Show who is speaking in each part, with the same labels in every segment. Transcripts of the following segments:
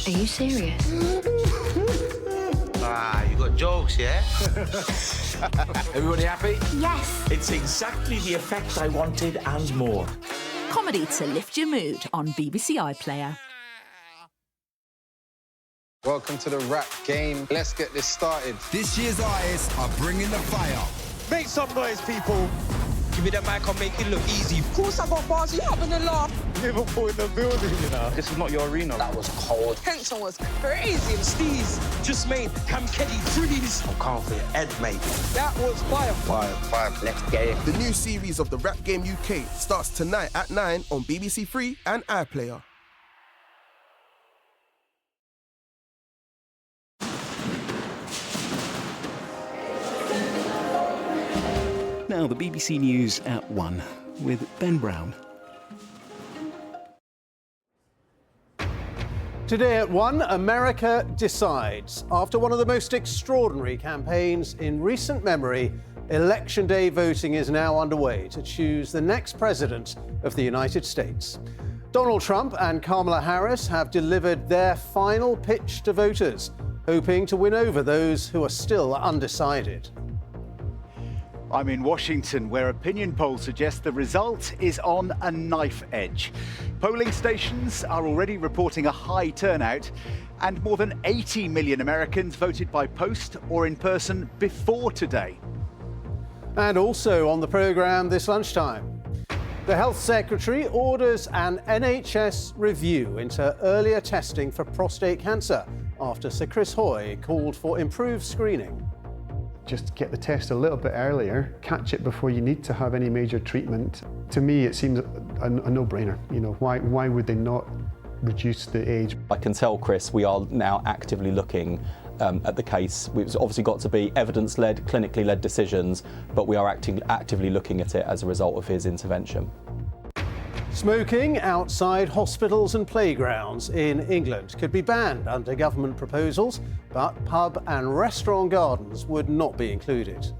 Speaker 1: Are you serious?
Speaker 2: You got jokes, yeah?
Speaker 3: Everybody happy?
Speaker 1: Yes.
Speaker 4: It's exactly the effect I wanted and more.
Speaker 5: Comedy to lift your mood on BBC iPlayer.
Speaker 6: Welcome to the rap game. Let's get this started.
Speaker 7: This year's artists are bringing the fire.
Speaker 8: Make some noise, people.
Speaker 2: Give me the mic, I'll make it look easy.
Speaker 8: Of course I got bars, you having a laugh.
Speaker 6: Liverpool in the building, you know.
Speaker 2: This is not your arena.
Speaker 4: That was cold.
Speaker 8: Tension was crazy. And Steez just made Cam Kelly freeze.
Speaker 2: I'm calm for your head, mate.
Speaker 8: That was fire.
Speaker 4: Fire. Next game.
Speaker 7: The new series of the Rap Game UK starts tonight at 9 on BBC Three and iPlayer.
Speaker 9: Now, the BBC News at 1 with Ben Brown.
Speaker 10: Today at 1, America decides. After one of the most extraordinary campaigns in recent memory, Election Day voting is now underway to choose the next president of the United States. Donald Trump and Kamala Harris have delivered their final pitch to voters, hoping to win over those who are still undecided.
Speaker 11: I'm in Washington, where opinion polls suggest the result is on a knife edge. Polling stations are already reporting a high turnout, and more than 80 million Americans voted by post or in person before today.
Speaker 10: And also on the programme this lunchtime, the Health Secretary orders an NHS review into earlier testing for prostate cancer after Sir Chris Hoy called for improved screening.
Speaker 12: Just get the test a little bit earlier, catch it before you need to have any major treatment. To me, it seems a no-brainer. You know, why would they not reduce the age?
Speaker 13: I can tell, Chris, we are now actively looking at the case. It's obviously got to be evidence-led, clinically-led decisions, but we are actively looking at it as a result of his intervention.
Speaker 10: Smoking outside hospitals and playgrounds in England could be banned under government proposals, but pub and restaurant gardens would not be included.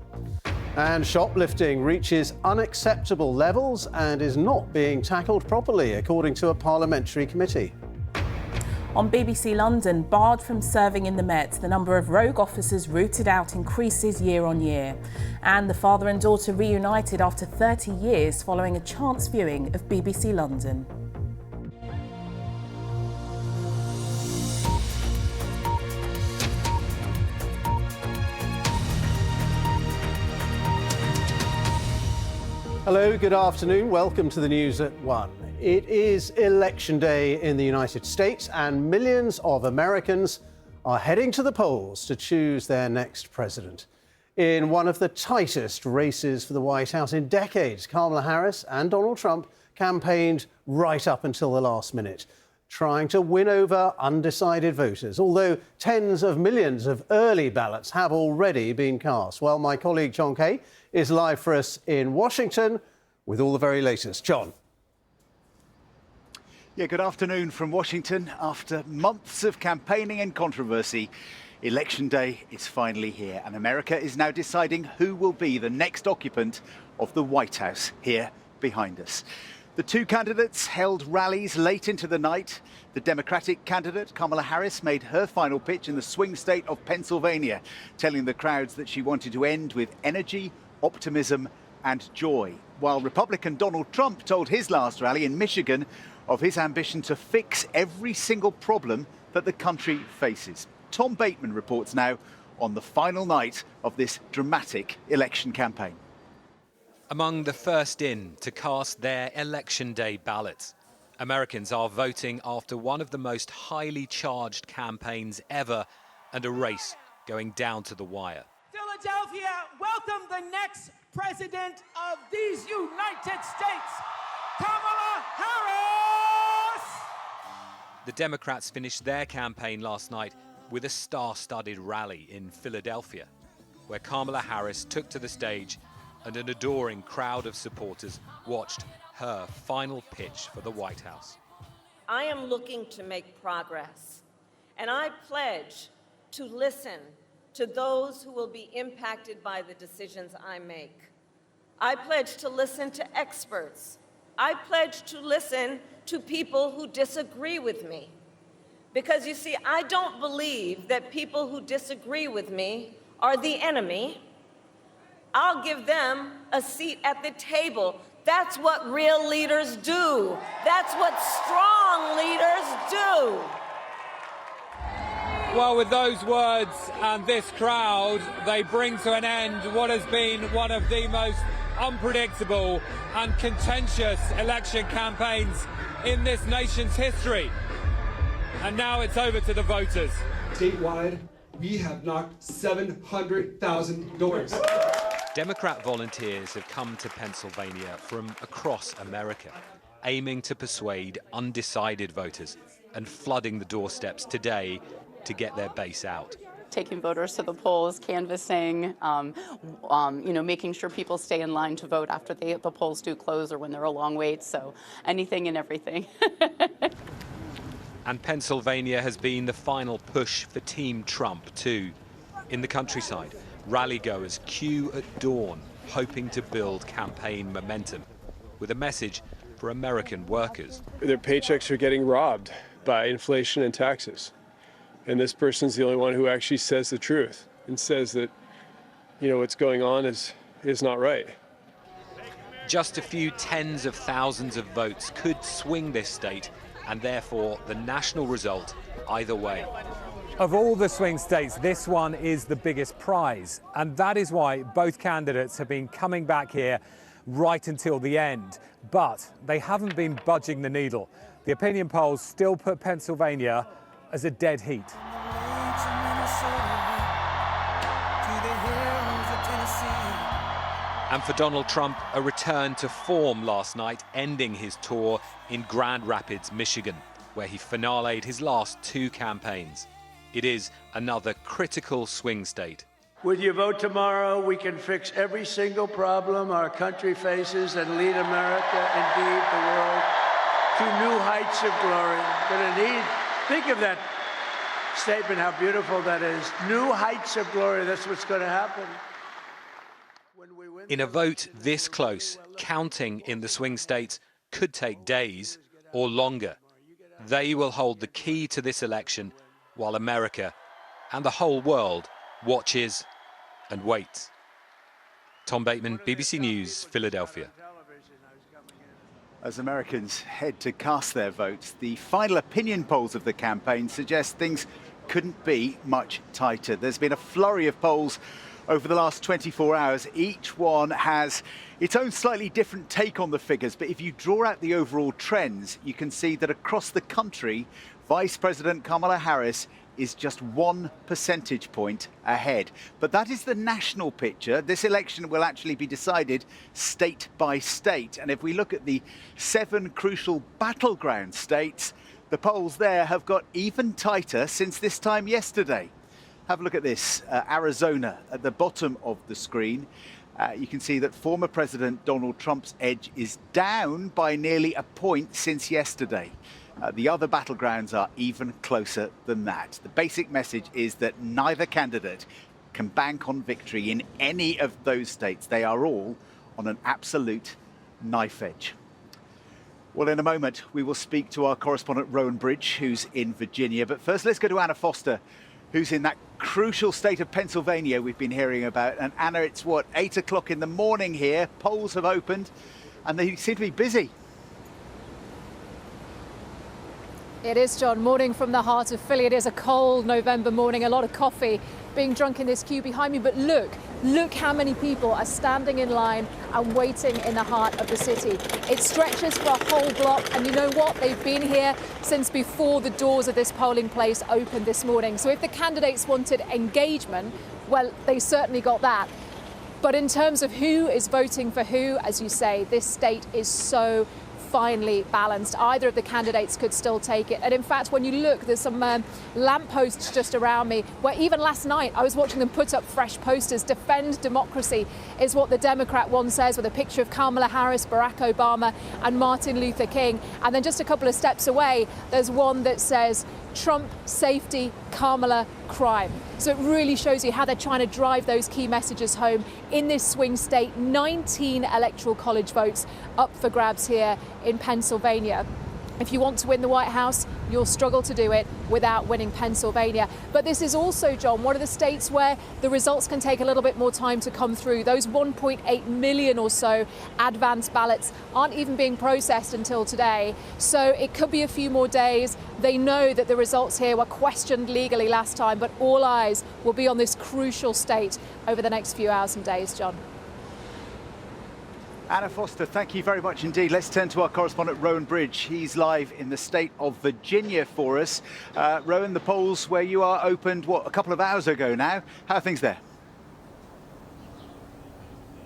Speaker 10: And shoplifting reaches unacceptable levels and is not being tackled properly, according to a parliamentary committee.
Speaker 5: On BBC London, barred from serving in the Met, the number of rogue officers rooted out increases year on year. And the father and daughter reunited after 30 years following a chance viewing of BBC London.
Speaker 10: Hello, good afternoon. Welcome to the news at 1. It is Election Day in the United States, and millions of Americans are heading to the polls to choose their next president. In one of the tightest races for the White House in decades, Kamala Harris and Donald Trump campaigned right up until the last minute, trying to win over undecided voters, although tens of millions of early ballots have already been cast. Well, my colleague John Kay is live for us in Washington with all the very latest. John.
Speaker 11: Yeah, good afternoon from Washington. After months of campaigning and controversy, Election Day is finally here, and America is now deciding who will be the next occupant of the White House here behind us. The two candidates held rallies late into the night. The Democratic candidate, Kamala Harris, made her final pitch in the swing state of Pennsylvania, telling the crowds that she wanted to end with energy, optimism and joy, while Republican Donald Trump told his last rally in Michigan of his ambition to fix every single problem that the country faces. Tom Bateman reports now on the final night of this dramatic election campaign.
Speaker 14: Among the first in to cast their Election Day ballots, Americans are voting after one of the most highly charged campaigns ever and a race going down to the wire.
Speaker 8: Philadelphia, welcome the next president of these United States, Kamala Harris!
Speaker 14: The Democrats finished their campaign last night with a star-studded rally in Philadelphia, where Kamala Harris took to the stage and an adoring crowd of supporters watched her final pitch for the White House.
Speaker 15: I am looking to make progress, and I pledge to listen to those who will be impacted by the decisions I make. I pledge to listen to experts. I pledge to listen to people who disagree with me. Because you see, I don't believe that people who disagree with me are the enemy. I'll give them a seat at the table. That's what real leaders do. That's what strong leaders do.
Speaker 14: Well, with those words and this crowd, they bring to an end what has been one of the most unpredictable and contentious election campaigns in this nation's history. And now it's over to the voters.
Speaker 1: Statewide, we have knocked 700,000 doors.
Speaker 14: Democrat volunteers have come to Pennsylvania from across America, aiming to persuade undecided voters and flooding the doorsteps today to get their base out.
Speaker 16: Taking voters to the polls, canvassing, making sure people stay in line to vote after the polls do close or when there are long waits, so anything and everything.
Speaker 14: And Pennsylvania has been the final push for Team Trump too. In the countryside, rally-goers queue at dawn, hoping to build campaign momentum, with a message for American workers.
Speaker 17: Their paychecks are getting robbed by inflation and taxes. And this person's the only one who actually says the truth and says that, what's going on is not right.
Speaker 14: Just a few tens of thousands of votes could swing this state, and therefore the national result either way.
Speaker 18: Of all the swing states, this one is the biggest prize, and that is why both candidates have been coming back here right until the end. But they haven't been budging the needle. The opinion polls still put Pennsylvania as a dead heat.
Speaker 14: And for Donald Trump, a return to form last night, ending his tour in Grand Rapids, Michigan, where he finale'd his last two campaigns. It is another critical swing state.
Speaker 19: With your vote tomorrow, we can fix every single problem our country faces and lead America, indeed the world, to new heights of glory. But indeed, think of that statement, how beautiful that is. New heights of glory, that's what's going to happen.
Speaker 14: In a vote this close, counting in the swing states could take days or longer. They will hold the key to this election while America and the whole world watches and waits. Tom Bateman, BBC News, Philadelphia.
Speaker 11: As Americans head to cast their votes, the final opinion polls of the campaign suggest things couldn't be much tighter. There's been a flurry of polls over the last 24 hours. Each one has its own slightly different take on the figures, but if you draw out the overall trends, you can see that across the country, Vice President Kamala Harris is just 1 percentage point ahead. But that is the national picture. This election will actually be decided state by state. And if we look at the 7 crucial battleground states, the polls there have got even tighter since this time yesterday. Have a look at this. Arizona at the bottom of the screen. You can see that former President Donald Trump's edge is down by nearly a point since yesterday. The other battlegrounds are even closer than that. The basic message is that neither candidate can bank on victory in any of those states. They are all on an absolute knife edge. Well, in a moment, we will speak to our correspondent Rowan Bridge, who's in Virginia. But first, let's go to Anna Foster, who's in that crucial state of Pennsylvania we've been hearing about. And Anna, it's 8 o'clock in the morning here. Polls have opened and they seem to be busy.
Speaker 20: It is, John. Morning from the heart of Philly. It is a cold November morning. A lot of coffee being drunk in this queue behind me. But look how many people are standing in line and waiting in the heart of the city. It stretches for a whole block. And you know what? They've been here since before the doors of this polling place opened this morning. So if the candidates wanted engagement, well, they certainly got that. But in terms of who is voting for who, as you say, this state is so finely balanced. Either of the candidates could still take it. And in fact, when you look, there's some lampposts just around me where even last night I was watching them put up fresh posters. Defend democracy is what the Democrat one says, with a picture of Kamala Harris, Barack Obama and Martin Luther King. And then just a couple of steps away, there's one that says Trump safety, Kamala crime. So it really shows you how they're trying to drive those key messages home in this swing state. 19 electoral college votes up for grabs here in Pennsylvania. If you want to win the White House, you'll struggle to do it without winning Pennsylvania. But this is also, John, one of the states where the results can take a little bit more time to come through. Those 1.8 million or so advance ballots aren't even being processed until today. So it could be a few more days. They know that the results here were questioned legally last time, but all eyes will be on this crucial state over the next few hours and days, John.
Speaker 11: Anna Foster, thank you very much indeed. Let's turn to our correspondent, Rowan Bridge. He's live in the state of Virginia for us. Rowan, the polls where you are opened, a couple of hours ago now. How are things there?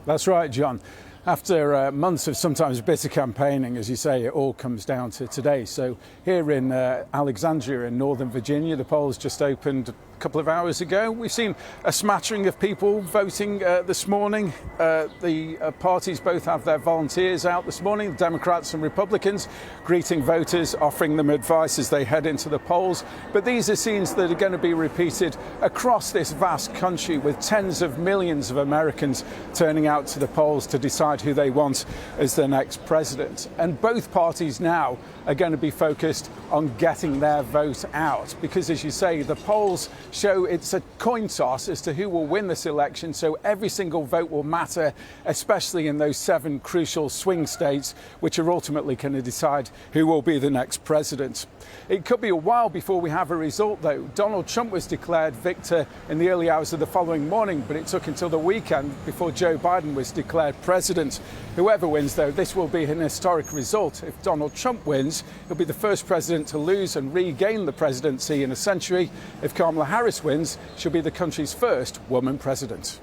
Speaker 21: That's right, John. After months of sometimes bitter campaigning, as you say, it all comes down to today. So here in Alexandria in Northern Virginia, the polls just opened a couple of hours ago. We've seen a smattering of people voting this morning. The parties both have their volunteers out this morning, the Democrats and Republicans, greeting voters, offering them advice as they head into the polls. But these are scenes that are going to be repeated across this vast country, with tens of millions of Americans turning out to the polls to decide who they want as their next president. And both parties now are going to be focused on getting their vote out, because, as you say, the polls show it's a coin toss as to who will win this election, so every single vote will matter, especially in those 7 crucial swing states, which are ultimately going to decide who will be the next president. It could be a while before we have a result, though. Donald Trump was declared victor in the early hours of the following morning, but it took until the weekend before Joe Biden was declared president. Whoever wins, though, this will be an historic result. If Donald Trump wins, he'll be the first president to lose and regain the presidency in a century. If Kamala Harris wins, she'll be the country's first woman president.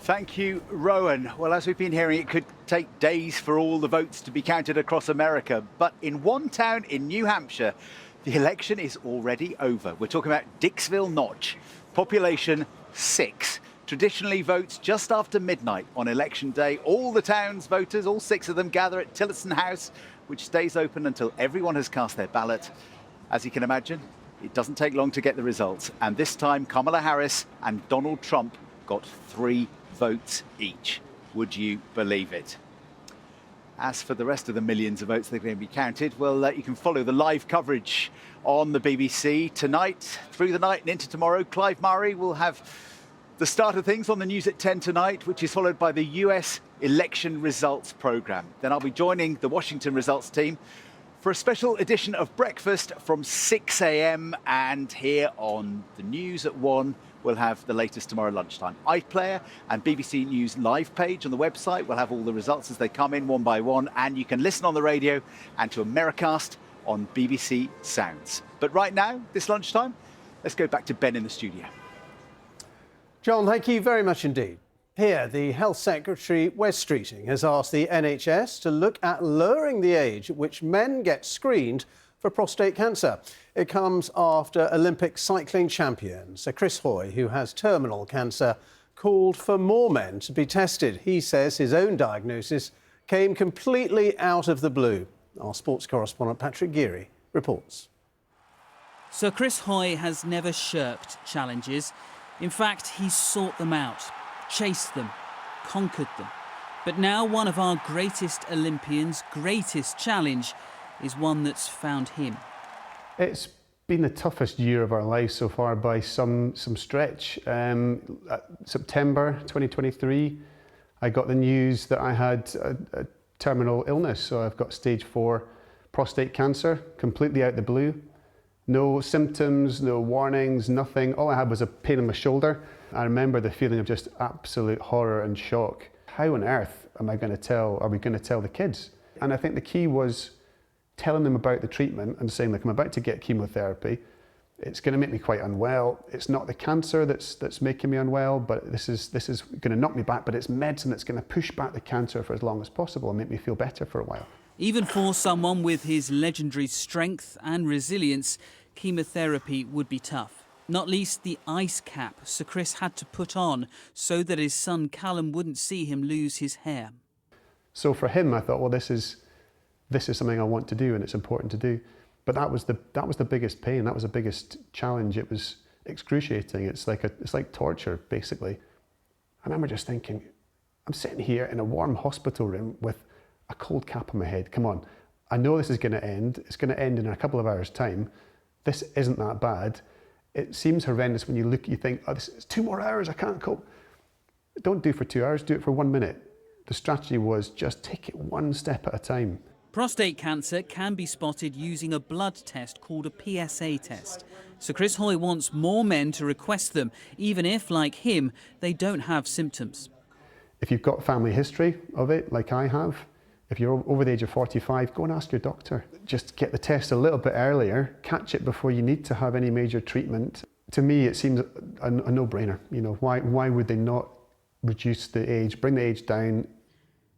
Speaker 11: Thank you, Rowan. Well, as we've been hearing, it could take days for all the votes to be counted across America. But in one town in New Hampshire, the election is already over. We're talking about Dixville Notch. Population 6. Traditionally votes just after midnight on election day. All the town's voters, all 6 of them, gather at Tillotson House, which stays open until everyone has cast their ballot. As you can imagine, it doesn't take long to get the results. And this time, Kamala Harris and Donald Trump got 3 votes each. Would you believe it? As for the rest of the millions of votes that are going to be counted, well, you can follow the live coverage on the BBC tonight, through the night and into tomorrow. Clive Murray will have the start of things on the news at 10 tonight, which is followed by the US election results programme. Then I'll be joining the Washington results team for a special edition of Breakfast from 6 a.m. And here on the news at 1, we'll have the latest tomorrow lunchtime. iPlayer and BBC News live page on the website. We'll have all the results as they come in one by one. And you can listen on the radio and to Americast on BBC Sounds. But right now, this lunchtime, let's go back to Ben in the studio.
Speaker 10: John, thank you very much indeed. Here, the Health Secretary, Wes Streeting, has asked the NHS to look at lowering the age at which men get screened for prostate cancer. It comes after Olympic cycling champion Sir Chris Hoy, who has terminal cancer, called for more men to be tested. He says his own diagnosis came completely out of the blue. Our sports correspondent Patrick Geary reports.
Speaker 22: Sir Chris Hoy has never shirked challenges. In fact, he's sought them out, chased them, conquered them. But now one of our greatest Olympians' greatest challenge is one that's found him.
Speaker 12: It's been the toughest year of our lives so far by some stretch. September 2023, I got the news that I had a terminal illness. So I've got stage 4 prostate cancer, completely out the blue. No symptoms, no warnings, nothing. All I had was a pain in my shoulder. I remember the feeling of just absolute horror and shock. How on earth are we going to tell the kids? And I think the key was telling them about the treatment and saying, look, I'm about to get chemotherapy. It's going to make me quite unwell. It's not the cancer that's making me unwell, but this is going to knock me back, but it's medicine that's going to push back the cancer for as long as possible and make me feel better for a while.
Speaker 22: Even for someone with his legendary strength and resilience, chemotherapy would be tough. Not least the ice cap Sir Chris had to put on so that his son Callum wouldn't see him lose his hair.
Speaker 12: So for him, I thought, well, this is something I want to do and it's important to do. But that was the biggest pain. That was the biggest challenge. It was excruciating. It's like torture, basically. I remember just thinking, I'm sitting here in a warm hospital room with a cold cap on my head. Come on, I know this is going to end. It's going to end in a couple of hours' time. This isn't that bad. It seems horrendous when you look, you think, oh, this is 2 more hours, I can't cope. Don't do it for 2 hours, do it for 1 minute. The strategy was just take it one step at a time.
Speaker 22: Prostate cancer can be spotted using a blood test called a PSA test. So Chris Hoy wants more men to request them, even if, like him, they don't have symptoms.
Speaker 12: If you've got family history of it, like I have, if you're over the age of 45, go and ask your doctor. Just get the test a little bit earlier, catch it before you need to have any major treatment. To me, it seems a no-brainer. You know, why would they not reduce the age, bring the age down?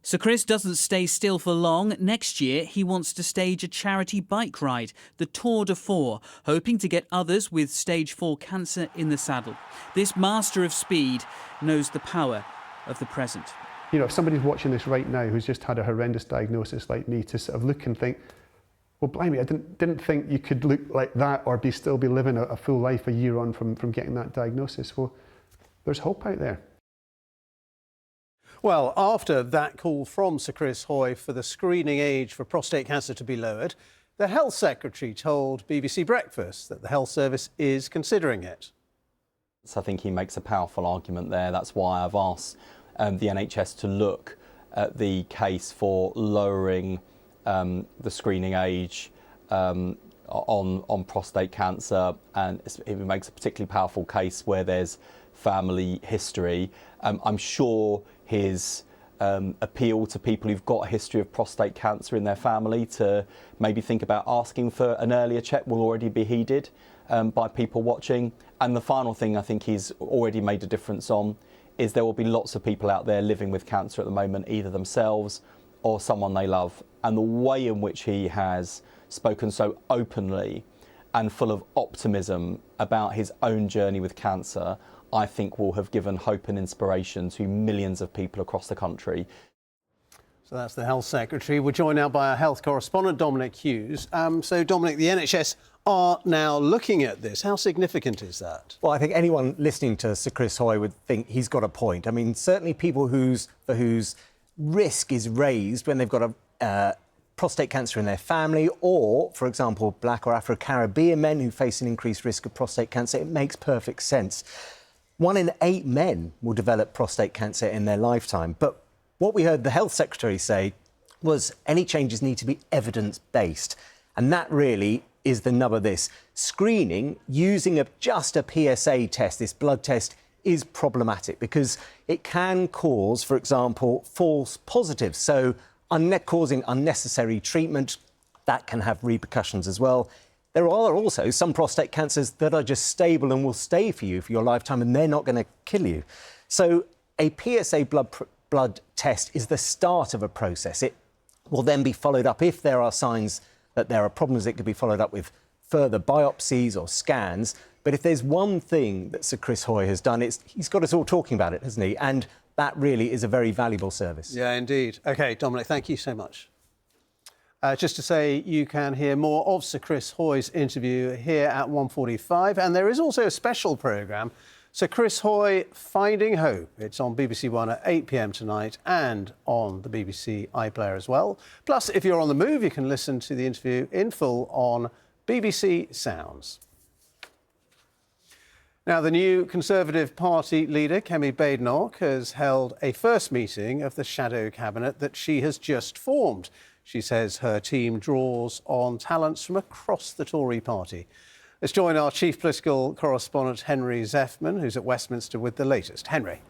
Speaker 22: So Chris doesn't stay still for long. Next year, he wants to stage a charity bike ride, the Tour de Four, hoping to get others with stage 4 cancer in the saddle. This master of speed knows the power of the present.
Speaker 12: You know, if somebody's watching this right now who's just had a horrendous diagnosis like me, to sort of look and think, well, blimey, I didn't think you could look like that or still be living a full life a year on from getting that diagnosis. Well, there's hope out there.
Speaker 10: Well, after that call from Sir Chris Hoy for the screening age for prostate cancer to be lowered, the Health Secretary told BBC Breakfast that the Health Service is considering it.
Speaker 13: So I think he makes a powerful argument there. That's why I've asked the NHS to look at the case for lowering the screening age on prostate cancer, and it makes a particularly powerful case where there's family history. I'm sure his appeal to people who've got a history of prostate cancer in their family to maybe think about asking for an earlier check will already be heeded by people watching. And the final thing I think he's already made a difference on is there will be lots of people out there living with cancer at the moment, either themselves or someone they love. And the way in which he has spoken so openly and full of optimism about his own journey with cancer, I think will have given hope and inspiration to millions of people across the country.
Speaker 10: So that's the Health Secretary. We're joined now by our health correspondent, Dominic Hughes. So, Dominic, the NHS are now looking at this. How significant is that?
Speaker 3: Well, I think anyone listening to Sir Chris Hoy would think he's got a point. I mean, certainly people for whose risk is raised when they've got a prostate cancer in their family, or, for example, Black or Afro-Caribbean men who face an increased risk of prostate cancer, it makes perfect sense. 1 in 8 men will develop prostate cancer in their lifetime. But what we heard the Health Secretary say was any changes need to be evidence-based. And that really is the nub of this. Screening using just a PSA test, this blood test, is problematic because it can cause, for example, false positives. So causing unnecessary treatment, that can have repercussions as well. There are also some prostate cancers that are just stable and will stay for you for your lifetime, and they're not going to kill you. So a PSA blood test is the start of a process. It will then be followed up. If there are signs that there are problems, it could be followed up with further biopsies or scans. But if there's one thing that Sir Chris Hoy has done, he's got us all talking about it, hasn't he? And that really is a very valuable service.
Speaker 10: Yeah, indeed. OK, Dominic, thank you so much. Just to say, you can hear more of Sir Chris Hoy's interview here at 1:45. And there is also a special programme, Sir Chris Hoy Finding Hope. It's on BBC One at 8 p.m. tonight and on the BBC iPlayer as well. Plus, if you're on the move, you can listen to the interview in full on BBC Sounds. Now, the new Conservative Party leader, Kemi Badenoch, has held a first meeting of the shadow cabinet that she has just formed. She says her team draws on talents from across the Tory party. Let's join our chief political correspondent, Henry Zeffman, who's at Westminster with the latest. Henry.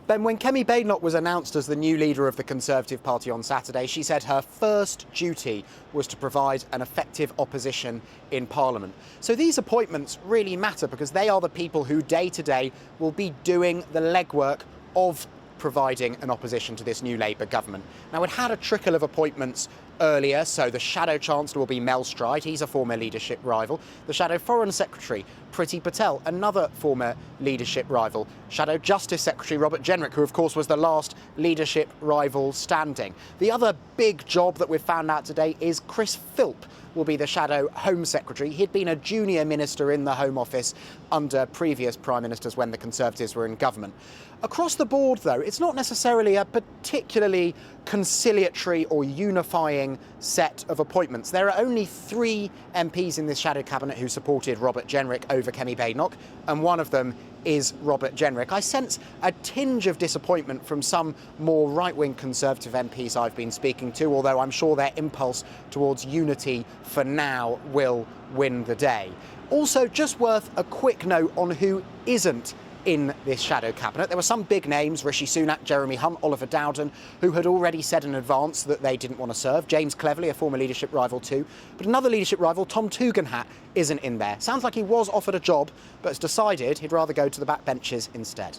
Speaker 6: Ben, when Kemi Badenoch was announced as the new leader of the Conservative Party on Saturday, she said her first duty was to provide an effective opposition in Parliament. So these appointments really matter because they are the people who day to day will be doing the legwork of providing an opposition to this new Labour government. Now, it had a trickle of appointments earlier, so the Shadow Chancellor will be Mel Stride, he's a former leadership rival. The Shadow Foreign Secretary, Priti Patel, another former leadership rival. Shadow Justice Secretary Robert Jenrick, who of course was the last leadership rival standing. The other big job that we've found out today is Chris Philp will be the Shadow Home Secretary. He'd been a junior minister in the Home Office under previous Prime Ministers when the Conservatives were in government. Across the board, though, it's not necessarily a particularly conciliatory or unifying interesting set of appointments. There are only 3 MPs in this shadow cabinet who supported Robert Jenrick over Kemi Badenoch, and one of them is Robert Jenrick. I sense a tinge of disappointment from some more right-wing Conservative MPs I've been speaking to, although I'm sure their impulse towards unity for now will win the day. Also, just worth a quick note on who isn't in this shadow cabinet. There were some big names, Rishi Sunak, Jeremy Hunt, Oliver Dowden, who had already said in advance that they didn't want to serve. James Cleverly, a former leadership rival too. But another leadership rival, Tom Tugendhat, isn't in there. Sounds like he was offered a job, but has decided he'd rather go to the back benches instead.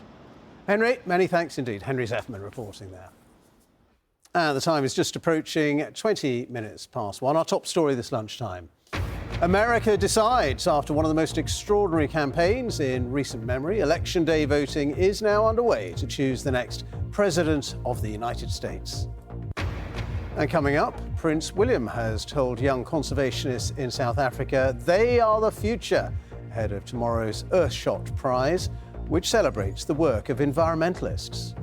Speaker 10: Henry, many thanks indeed. Henry Zeffman reporting there. The time is just approaching 20 minutes past 1. Our top story this lunchtime. America decides after one of the most extraordinary campaigns in recent memory. Election day voting is now underway to choose the next President of the United States. And coming up, Prince William has told young conservationists in South Africa they are the future, ahead of tomorrow's Earthshot Prize, which celebrates the work of environmentalists.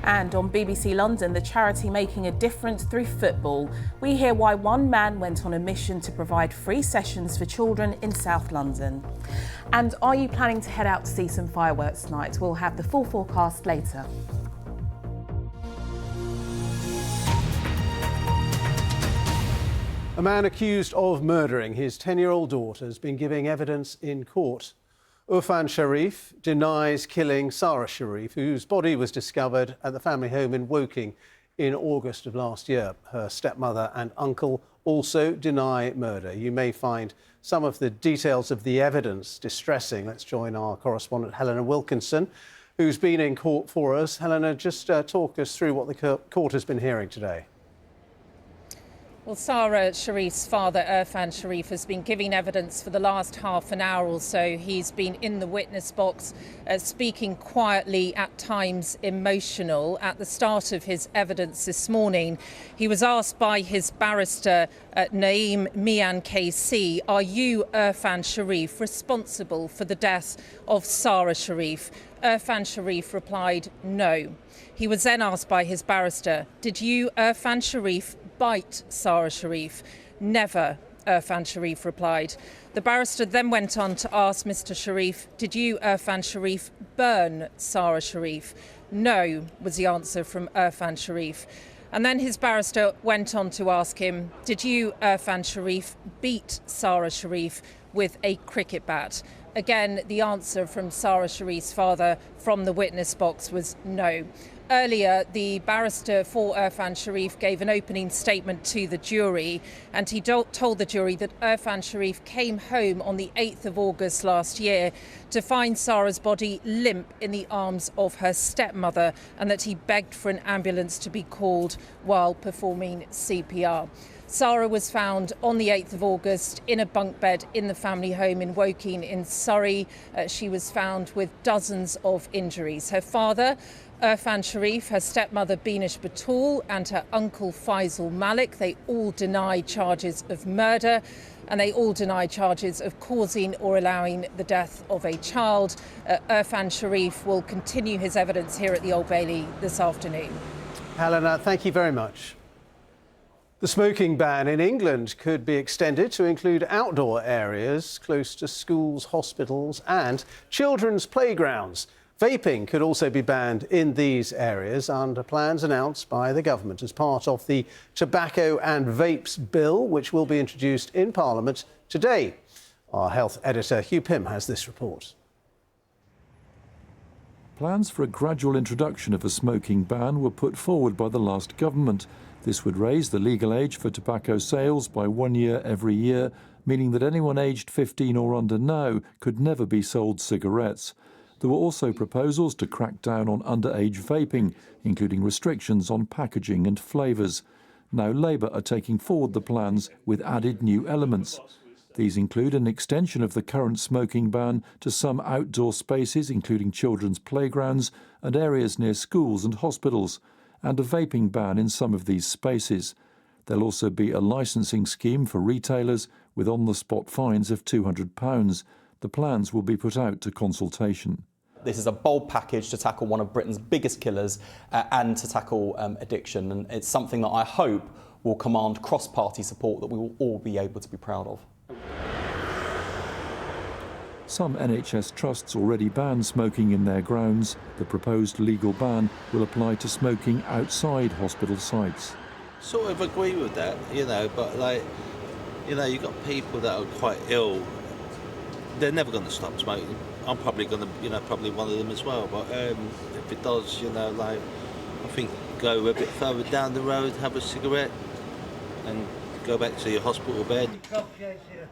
Speaker 5: And on BBC London, the charity making a difference through football. We hear why one man went on a mission to provide free sessions for children in South London. And are you planning to head out to see some fireworks tonight? We'll have the full forecast later.
Speaker 10: A man accused of murdering his 10-year-old daughter has been giving evidence in court. Irfan Sharif denies killing Sarah Sharif, whose body was discovered at the family home in Woking in August of last year. Her stepmother and uncle also deny murder. You may find some of the details of the evidence distressing. Let's join our correspondent Helena Wilkinson, who's been in court for us. Helena, just talk us through what the court has been hearing today.
Speaker 2: Well, Sarah Sharif's father, Irfan Sharif, has been giving evidence for the last half an hour or so. He's been in the witness box, speaking quietly, at times emotional. At the start of his evidence this morning, he was asked by his barrister, Naeem Mian KC, are you, Irfan Sharif, responsible for the death of Sarah Sharif? Irfan Sharif replied, no. He was then asked by his barrister, did you, Irfan Sharif, bite Sarah Sharif? Never, Irfan Sharif replied. The barrister then went on to ask Mr. Sharif, did you, Irfan Sharif, burn Sarah Sharif? No, was the answer from Irfan Sharif. And then his barrister went on to ask him, did you, Irfan Sharif, beat Sarah Sharif with a cricket bat? Again, the answer from Sarah Sharif's father from the witness box was no. Earlier, the barrister for Irfan Sharif gave an opening statement to the jury, and he told the jury that Irfan Sharif came home on the 8th of August last year to find Sarah's body limp in the arms of her stepmother, and that he begged for an ambulance to be called while performing CPR. Sarah was found on the 8th of August in a bunk bed in the family home in Woking in Surrey. She was found with dozens of injuries. Her father, Irfan Sharif, her stepmother Beenish Batul and her uncle Faisal Malik, they all deny charges of murder, and they all deny charges of causing or allowing the death of a child. Irfan Sharif will continue his evidence here at the Old Bailey this afternoon.
Speaker 10: Helena, thank you very much. The smoking ban in England could be extended to include outdoor areas close to schools, hospitals and children's playgrounds. Vaping could also be banned in these areas under plans announced by the government as part of the Tobacco and Vapes Bill, which will be introduced in Parliament today. Our health editor Hugh Pym has this report.
Speaker 4: Plans for a gradual introduction of a smoking ban were put forward by the last government. This would raise the legal age for tobacco sales by 1 year every year, meaning that anyone aged 15 or under now could never be sold cigarettes. There were also proposals to crack down on underage vaping, including restrictions on packaging and flavours. Now Labour are taking forward the plans with added new elements. These include an extension of the current smoking ban to some outdoor spaces, including children's playgrounds and areas near schools and hospitals, and a vaping ban in some of these spaces. There'll also be a licensing scheme for retailers with on-the-spot fines of £200. The plans will be put out to consultation.
Speaker 13: This is a bold package to tackle one of Britain's biggest killers and to tackle addiction. And it's something that I hope will command cross-party support that we will all be able to be proud of.
Speaker 4: Some NHS trusts already ban smoking in their grounds. The proposed legal ban will apply to smoking outside hospital sites.
Speaker 7: Sort of agree with that, but you've got people that are quite ill. They're never going to stop smoking. I'm probably going to, probably one of them as well. But if it does, I think go a bit further down the road, have a cigarette and go back to your hospital bed.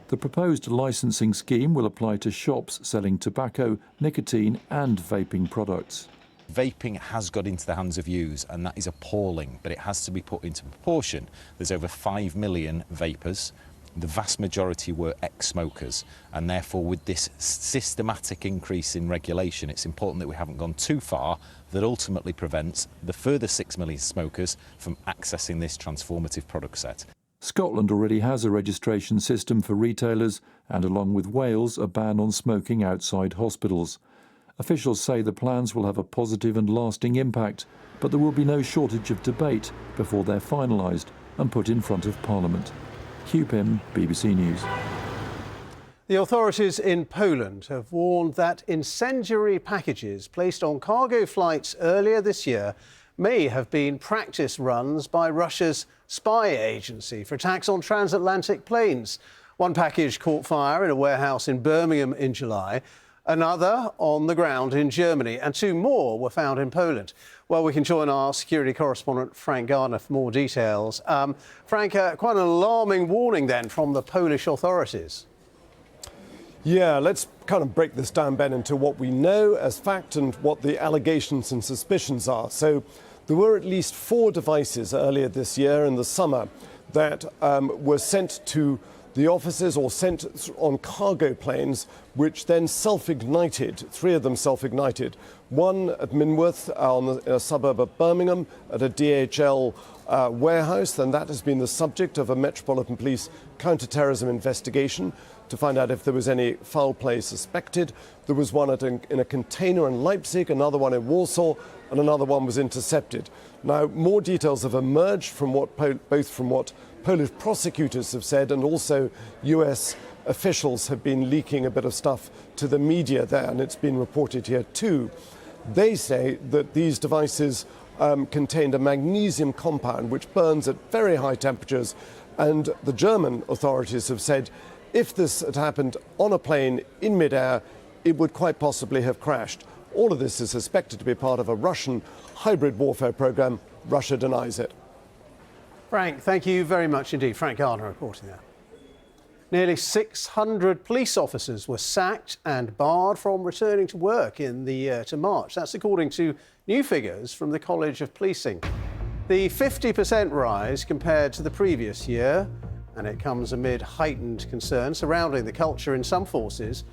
Speaker 4: The proposed licensing scheme will apply to shops selling tobacco, nicotine and vaping products.
Speaker 9: Vaping has got into the hands of youths, and that is appalling, but it has to be put into proportion. There's over 5 million vapers. The vast majority were ex-smokers, and therefore with this systematic increase in regulation, it's important that we haven't gone too far that ultimately prevents the further 6 million smokers from accessing this transformative product set.
Speaker 4: Scotland already has a registration system for retailers and, along with Wales, a ban on smoking outside hospitals. Officials say the plans will have a positive and lasting impact, but there will be no shortage of debate before they're finalised and put in front of Parliament. Hugh Pym, BBC News.
Speaker 10: The authorities in Poland have warned that incendiary packages placed on cargo flights earlier this year may have been practice runs by Russia's spy agency for attacks on transatlantic planes. One package caught fire in a warehouse in Birmingham in July, another on the ground in Germany, and 2 more were found in Poland. Well, we can join our security correspondent Frank Gardner for more details. Frank, quite an alarming warning then from the Polish authorities.
Speaker 23: Yeah, let's kind of break this down, Ben, into what we know as fact and what the allegations and suspicions are. So there were at least 4 devices earlier this year in the summer that were sent to the offices or sent on cargo planes, which then self-ignited. 3 of them self-ignited. One at Minworth, in a suburb of Birmingham, at a DHL warehouse, and that has been the subject of a Metropolitan Police counter-terrorism investigation to find out if there was any foul play suspected. There was one in a container in Leipzig, another one in Warsaw, and another one was intercepted. Now, more details have emerged from both from what Polish prosecutors have said, and also US officials have been leaking a bit of stuff to the media there, and it's been reported here too. They say that these devices contained a magnesium compound which burns at very high temperatures, and the German authorities have said if this had happened on a plane in midair, it would quite possibly have crashed. All of this is suspected to be part of a Russian hybrid warfare program. Russia denies it.
Speaker 10: Frank, thank you very much indeed. Frank Gardner reporting there. Nearly 600 police officers were sacked and barred from returning to work in the year to March. That's according to new figures from the College of Policing. The 50% rise compared to the previous year, and it comes amid heightened concern surrounding the culture in some forces,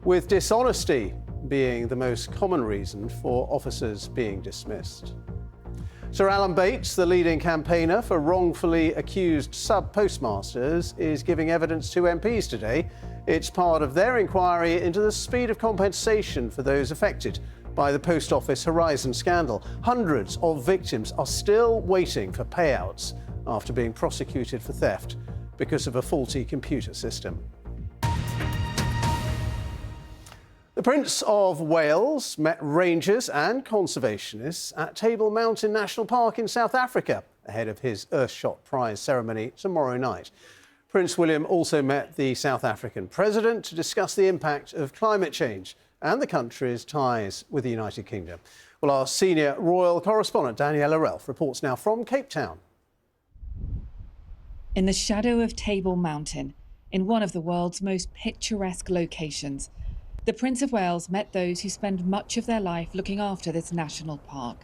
Speaker 10: with dishonesty being the most common reason for officers being dismissed. Sir Alan Bates, the leading campaigner for wrongfully accused sub-postmasters, is giving evidence to MPs today. It's part of their inquiry into the speed of compensation for those affected by the Post Office Horizon scandal. Hundreds of victims are still waiting for payouts after being prosecuted for theft because of a faulty computer system. The Prince of Wales met rangers and conservationists at Table Mountain National Park in South Africa ahead of his Earthshot Prize ceremony tomorrow night. Prince William also met the South African president to discuss the impact of climate change and the country's ties with the United Kingdom. Well, our senior royal correspondent Daniela Relf reports now from Cape Town.
Speaker 24: In the shadow of Table Mountain, in one of the world's most picturesque locations, the Prince of Wales met those who spend much of their life looking after this national park.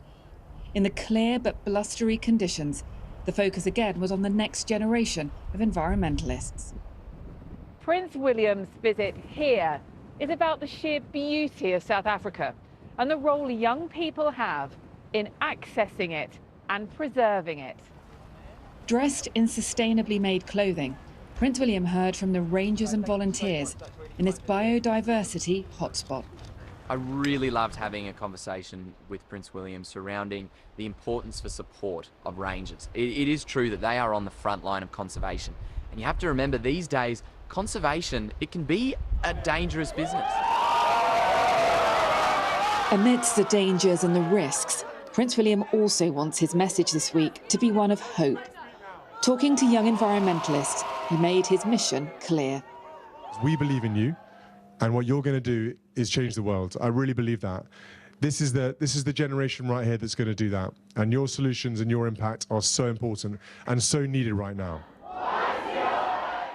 Speaker 24: In the clear but blustery conditions, the focus again was on the next generation of environmentalists.
Speaker 25: Prince William's visit here is about the sheer beauty of South Africa and the role young people have in accessing it and preserving it.
Speaker 24: Dressed in sustainably made clothing, Prince William heard from the rangers and volunteers in this biodiversity hotspot.
Speaker 1: I really loved having a conversation with Prince William surrounding the importance for support of rangers. It is true that they are on the front line of conservation. And you have to remember these days, conservation, it can be a dangerous business.
Speaker 24: Amidst the dangers and the risks, Prince William also wants his message this week to be one of hope. Talking to young environmentalists, he made his mission clear.
Speaker 8: We believe in you, and what you're going to do is change the world. I really believe that. This is the generation right here that's going to do that. And your solutions and your impact are so important and so needed right now.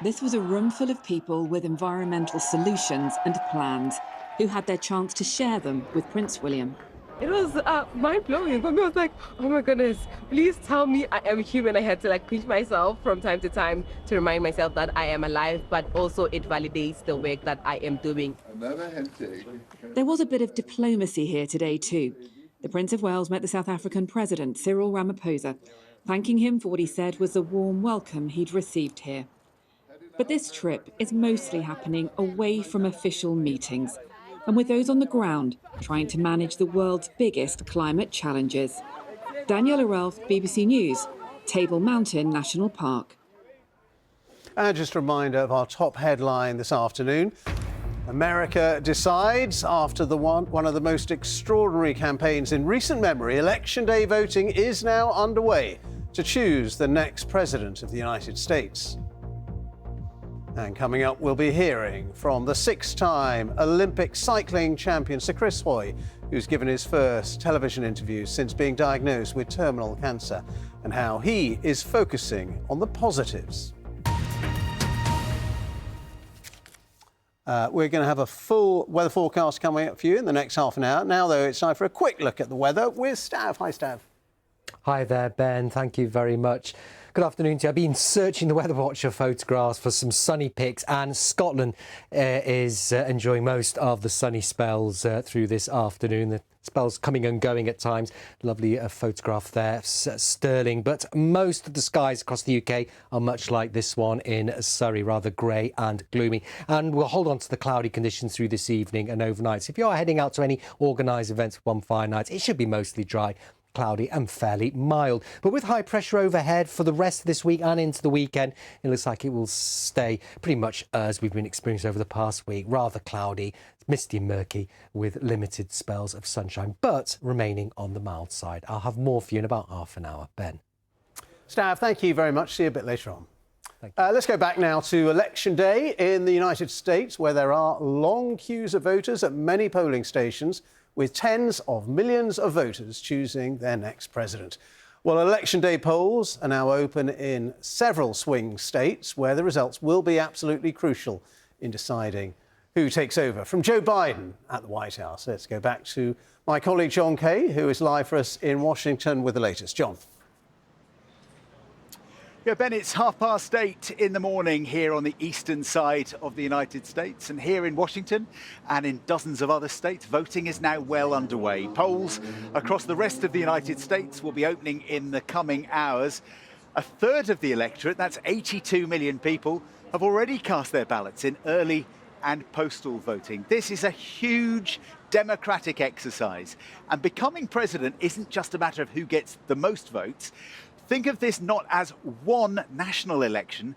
Speaker 24: This was a room full of people with environmental solutions and plans who had their chance to share them with Prince William.
Speaker 15: It was mind-blowing for me. I was like, oh my goodness, please tell me I am human. I had to pinch myself from time to time to remind myself that I am alive, but also it validates the work that I am doing.
Speaker 24: There was a bit of diplomacy here today too. The Prince of Wales met the South African President, Cyril Ramaphosa, thanking him for what he said was the warm welcome he'd received here. But this trip is mostly happening away from official meetings and with those on the ground trying to manage the world's biggest climate challenges. Daniela Ralph, BBC News, Table Mountain National Park.
Speaker 10: And just a reminder of our top headline this afternoon. America decides after one of the most extraordinary campaigns in recent memory. Election day voting is now underway to choose the next president of the United States. And coming up, we'll be hearing from the six-time Olympic cycling champion Sir Chris Hoy, who's given his first television interview since being diagnosed with terminal cancer, and how he is focusing on the positives. We're going to have a full weather forecast coming up for you in the next half an hour. Now, though, it's time for a quick look at the weather with Stav. Hi, Stav.
Speaker 16: Hi there, Ben. Thank you very much. Good afternoon to you. I've been searching the Weather Watcher photographs for some sunny pics, and Scotland is enjoying most of the sunny spells through this afternoon. The spells coming and going at times. Lovely photograph there, Stirling. But most of the skies across the UK are much like this one in Surrey, rather grey and gloomy. And we'll hold on to the cloudy conditions through this evening and overnight. So if you are heading out to any organised events for bonfire nights, it should be mostly dry, cloudy and fairly mild. But with high pressure overhead for the rest of this week and into the weekend, it looks like it will stay pretty much as we've been experiencing over the past week. Rather cloudy, misty and murky with limited spells of sunshine, but remaining on the mild side. I'll have more for you in about half an hour. Ben.
Speaker 10: Stav, thank you very much. See you a bit later on. Let's go back now to Election Day in the United States, where there are long queues of voters at many polling stations, with tens of millions of voters choosing their next president. Well, Election Day polls are now open in several swing states where the results will be absolutely crucial in deciding who takes over from Joe Biden at the White House. Let's go back to my colleague John Kay, who is live for us in Washington with the latest. John.
Speaker 11: Yeah, Ben, it's 8:30 in the morning here on the eastern side of the United States. And here in Washington and in dozens of other states, voting is now well underway. Polls across the rest of the United States will be opening in the coming hours. A third of the electorate, that's 82 million people, have already cast their ballots in early and postal voting. This is a huge democratic exercise. And becoming president isn't just a matter of who gets the most votes. Think of this not as one national election,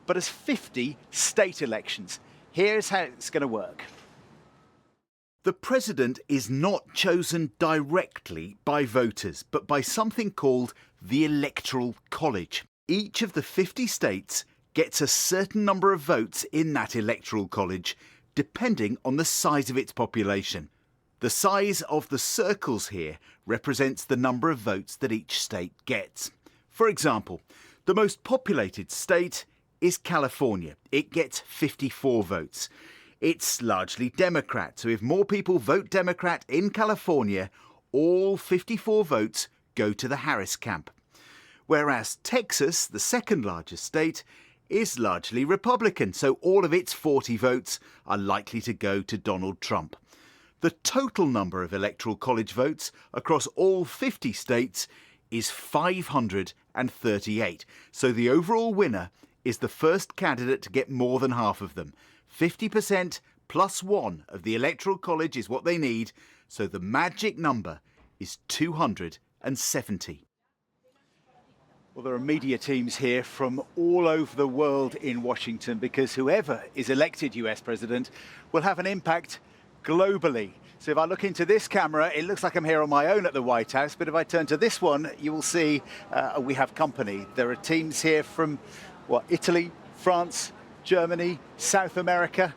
Speaker 11: but as 50 state elections. Here's how it's going to work. The president is not chosen directly by voters, but by something called the Electoral College. Each of the 50 states gets a certain number of votes in that Electoral College, depending on the size of its population. The size of the circles here represents the number of votes that each state gets. For example, the most populated state is California. It gets 54 votes. It's largely Democrat, so if more people vote Democrat in California, all 54 votes go to the Harris camp. Whereas Texas, the second largest state, is largely Republican, so all of its 40 votes are likely to go to Donald Trump. The total number of Electoral College votes across all 50 states is 538. So the overall winner is the first candidate to get more than half of them. 50% +1 of the Electoral College is what they need, so the magic number is 270. Well, there are media teams here from all over the world in Washington because whoever is elected US president will have an impact globally. So if I look into this camera, it looks like I'm here on my own at the White House, but if I turn to this one, you will see we have company. There are teams here from, Italy, France, Germany, South America.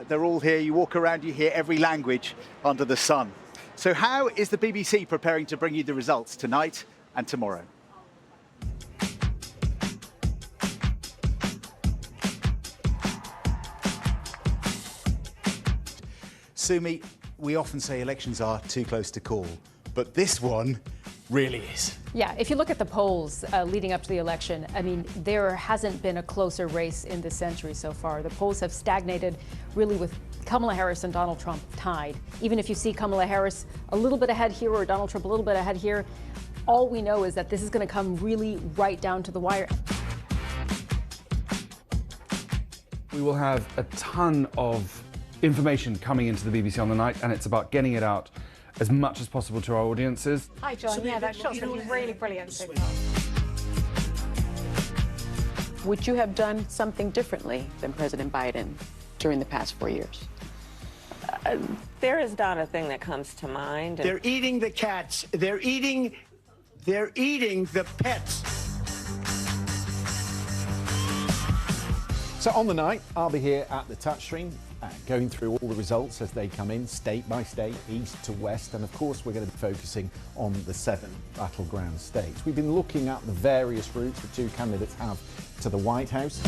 Speaker 11: They're all here. You walk around, you hear every language under the sun. So how is the BBC preparing to bring you the results tonight and tomorrow? Sumi, we often say elections are too close to call, but this one really is.
Speaker 14: Yeah, if you look at the polls leading up to the election, I mean, there hasn't been a closer race in this century so far. The polls have stagnated really with Kamala Harris and Donald Trump tied. Even if you see Kamala Harris a little bit ahead here or Donald Trump a little bit ahead here, all we know is that this is going to come really right down to the wire.
Speaker 17: We will have a ton of information coming into the BBC on the night, and it's about getting it out as much as possible to our audiences.
Speaker 18: Hi, John. Yeah, that shot's looking really brilliant so far.
Speaker 19: Would you have done something differently than President Biden during the past 4 years?
Speaker 20: There is not a thing that comes to mind.
Speaker 26: They're eating the cats. They're eating the pets.
Speaker 27: So on the night, I'll be here at the touchscreen, going through all the results as they come in, state by state, east to west, and of course we're going to be focusing on the 7 battleground states. We've been looking at the various routes the two candidates have to the White House.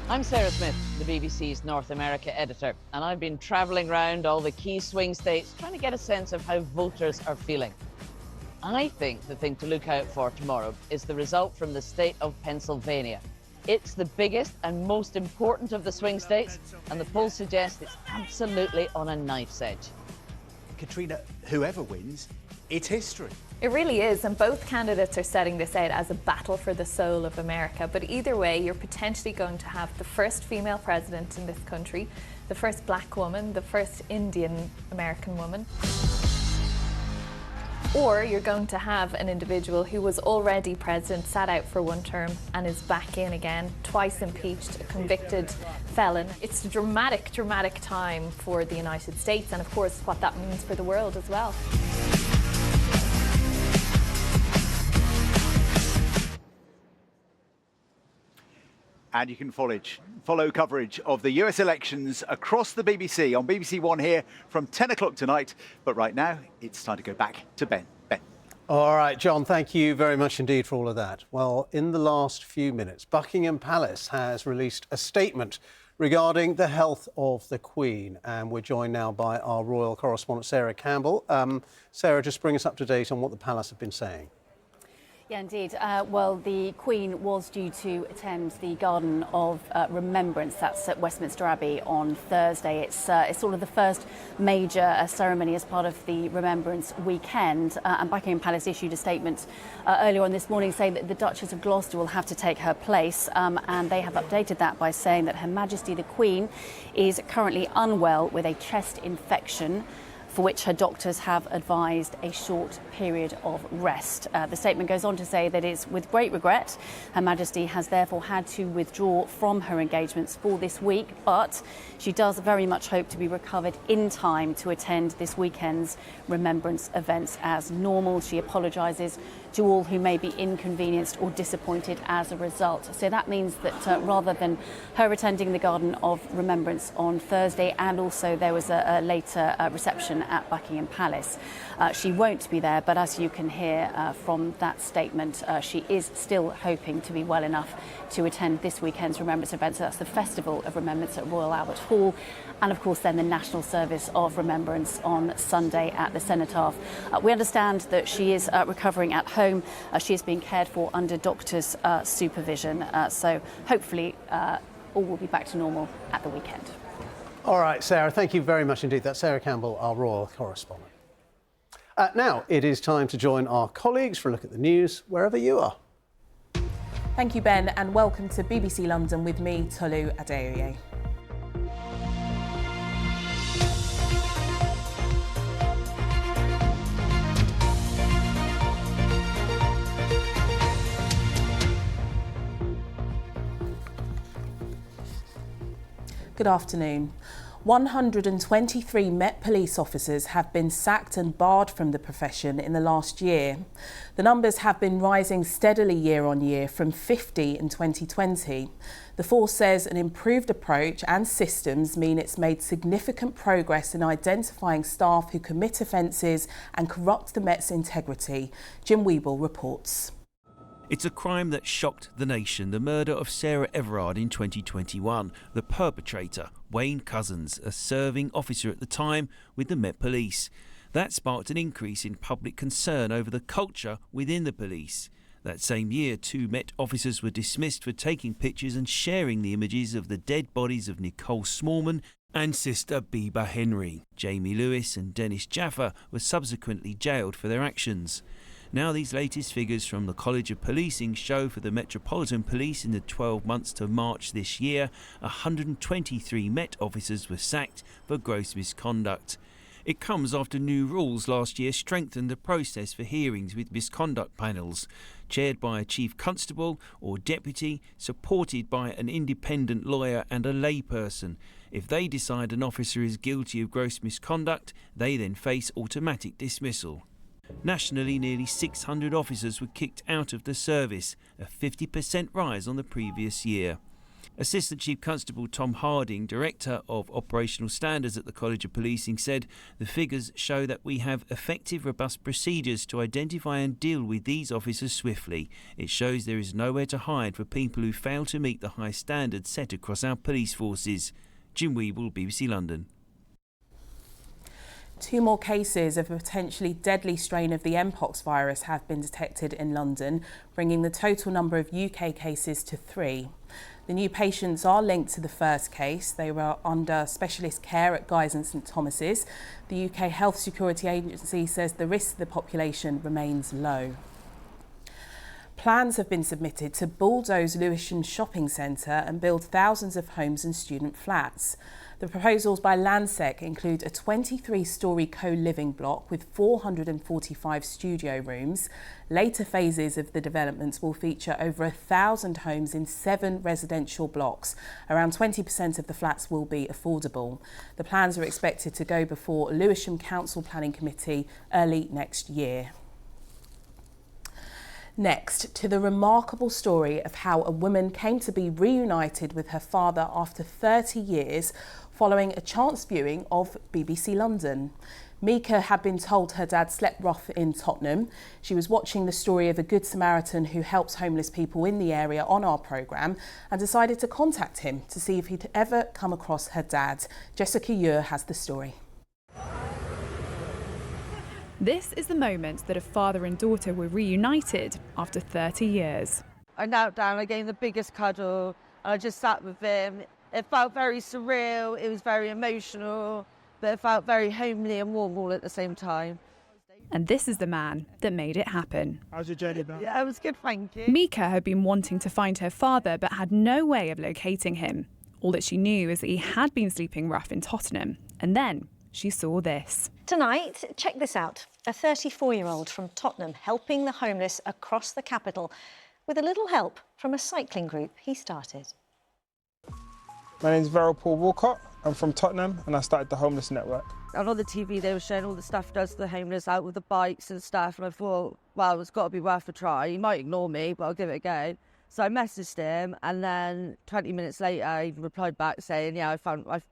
Speaker 28: I'm Sarah Smith, the BBC's North America editor, and I've been travelling around all the key swing states trying to get a sense of how voters are feeling. I think the thing to look out for tomorrow is the result from the state of Pennsylvania. It's the biggest and most important of the swing states, and the polls suggest it's absolutely on a knife's edge.
Speaker 11: Katrina, whoever wins, it's history.
Speaker 29: It really is, and both candidates are setting this out as a battle for the soul of America. But either way, you're potentially going to have the first female president in this country, the first black woman, the first Indian American woman. Or you're going to have an individual who was already president, sat out for 1 term, and is back in again, twice impeached, a convicted felon. It's a dramatic, dramatic time for the United States, and of course what that means for the world as well.
Speaker 11: And you can follow coverage of the US elections across the BBC on BBC One here from 10 o'clock tonight. But right now, it's time to go back to Ben. Ben.
Speaker 10: All right, John, thank you very much indeed for all of that. Well, in the last few minutes, Buckingham Palace has released a statement regarding the health of the Queen. And we're joined now by our royal correspondent, Sarah Campbell. Sarah, just bring us up to date on what the Palace have been saying.
Speaker 30: Yeah, indeed. Well, the Queen was due to attend the Garden of Remembrance, that's at Westminster Abbey, on Thursday. It's sort of the first major ceremony as part of the Remembrance weekend. And Buckingham Palace issued a statement earlier on this morning saying that the Duchess of Gloucester will have to take her place. And they have updated that by saying that Her Majesty the Queen is currently unwell with a chest infection, for which her doctors have advised a short period of rest. The statement goes on to say that it's with great regret Her Majesty has therefore had to withdraw from her engagements for this week, but she does very much hope to be recovered in time to attend this weekend's remembrance events as normal. She apologises to all who may be inconvenienced or disappointed as a result. So that means that rather than her attending the Garden of Remembrance on Thursday, and also there was a later reception at Buckingham Palace, she won't be there, but as you can hear from that statement, she is still hoping to be well enough to attend this weekend's remembrance event. So that's the Festival of Remembrance at Royal Albert Hall, and of course then the National Service of Remembrance on Sunday at the Cenotaph. We understand that she is recovering at home. She is being cared for under doctors' supervision, so hopefully all will be back to normal at the weekend.
Speaker 10: All right, Sarah, thank you very much indeed. That's Sarah Campbell, our royal correspondent. Now it is time to join our colleagues for a look at the news wherever you are.
Speaker 5: Thank you, Ben, and welcome to BBC London with me, Tolu Adeoye. Good afternoon. 123 Met Police officers have been sacked and barred from the profession in the last year. The numbers have been rising steadily year on year from 50 in 2020. The force says an improved approach and systems mean it's made significant progress in identifying staff who commit offences and corrupt the Met's integrity. Jim Weeble reports.
Speaker 2: It's a crime that shocked the nation, the murder of Sarah Everard in 2021. The perpetrator, Wayne Couzens, a serving officer at the time with the Met Police. That sparked an increase in public concern over the culture within the police. That same year, 2 Met officers were dismissed for taking pictures and sharing the images of the dead bodies of Nicole Smallman and sister Biba Henry. Jamie Lewis and Dennis Jaffa were subsequently jailed for their actions. Now these latest figures from the College of Policing show for the Metropolitan Police in the 12 months to March this year, 123 Met officers were sacked for gross misconduct. It comes after new rules last year strengthened the process for hearings with misconduct panels, chaired by a chief constable or deputy, supported by an independent lawyer and a layperson. If they decide an officer is guilty of gross misconduct, they then face automatic dismissal. Nationally, nearly 600 officers were kicked out of the service, a 50% rise on the previous year. Assistant Chief Constable Tom Harding, Director of Operational Standards at the College of Policing, said the figures show that we have effective, robust procedures to identify and deal with these officers swiftly. It shows there is nowhere to hide for people who fail to meet the high standards set across our police forces. Jim Weeble, BBC London.
Speaker 5: 2 more cases of a potentially deadly strain of the Mpox virus have been detected in London, bringing the total number of UK cases to 3. The new patients are linked to the first case. They were under specialist care at Guy's and St Thomas's. The UK Health Security Agency says the risk to the population remains low. Plans have been submitted to bulldoze Lewisham Shopping Centre and build thousands of homes and student flats. The proposals by Landsec include a 23-storey co-living block with 445 studio rooms. Later phases of the developments will feature over 1,000 homes in 7 residential blocks. Around 20% of the flats will be affordable. The plans are expected to go before Lewisham Council Planning Committee early next year. Next, to the remarkable story of how a woman came to be reunited with her father after 30 years following a chance viewing of BBC London. Mika had been told her dad slept rough in Tottenham. She was watching the story of a Good Samaritan who helps homeless people in the area on our programme and decided to contact him to see if he'd ever come across her dad. Jessica Ure has the story.
Speaker 3: This is the moment that a father and daughter were reunited after 30 years.
Speaker 4: I knelt down, I gave him the biggest cuddle, and I just sat with him. It felt very surreal, it was very emotional, but it felt very homely and warm all at the same time.
Speaker 3: And this is the man that made it happen.
Speaker 4: How's your journey been? Yeah, it was good, thank you.
Speaker 3: Mika had been wanting to find her father but had no way of locating him. All that she knew is that he had been sleeping rough in Tottenham, and then she saw this.
Speaker 6: Tonight, check this out. A 34-year-old from Tottenham helping the homeless across the capital with a little help from a cycling group he started.
Speaker 7: My name's Veril Paul Walcott. I'm from Tottenham and I started the Homeless Network.
Speaker 4: On the TV they were showing all the stuff does the homeless out with the bikes and stuff, and I thought, well, it's got to be worth a try. He might ignore me, but I'll give it a go. So I messaged him, and then 20 minutes later he replied back saying, yeah,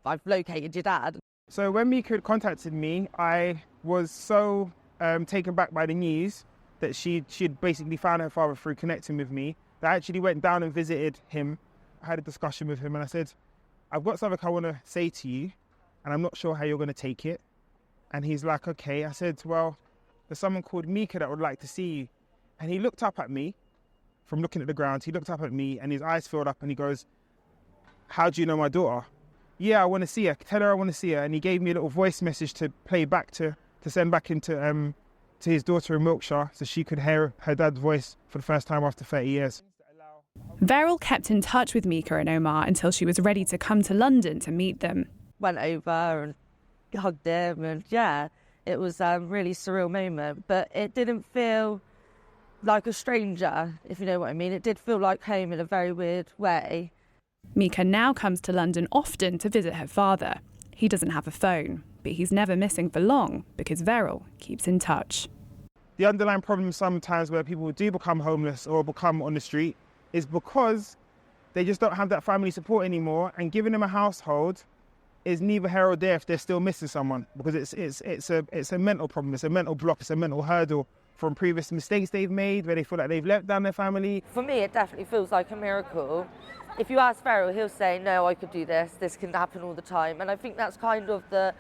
Speaker 4: I've located your dad.
Speaker 7: So when Mika contacted me, I was so taken back by the news that she'd basically found her father through connecting with me, that I actually went down and visited him. I had a discussion with him and I said, I've got something I want to say to you and I'm not sure how you're going to take it. And he's like, okay. I said, well, there's someone called Mika that would like to see you. And he looked up at me from looking at the ground. He looked up at me and his eyes filled up and he goes, how do you know my daughter? Yeah, I want to see her. Tell her I want to see her. And he gave me a little voice message to play back to send back into to his daughter in Wiltshire so she could hear her dad's voice for the first time after 30 years.
Speaker 3: Veril kept in touch with Mika and Omar until she was ready to come to London to meet them.
Speaker 4: Went over and hugged him, and yeah, it was a really surreal moment, but it didn't feel like a stranger, if you know what I mean. It did feel like home in a very weird way.
Speaker 3: Mika now comes to London often to visit her father. He doesn't have a phone, but he's never missing for long because Veril keeps in touch.
Speaker 7: The underlying problem sometimes where people do become homeless or become on the street is because they just don't have that family support anymore, and giving them a household is neither here or there if they're still missing someone, because it's a mental problem, it's a mental block, it's a mental hurdle from previous mistakes they've made where they feel like they've let down their family.
Speaker 4: For me, it definitely feels like a miracle. If you ask Veril, he'll say, no, I could do this can happen all the time. And I think that's kind of the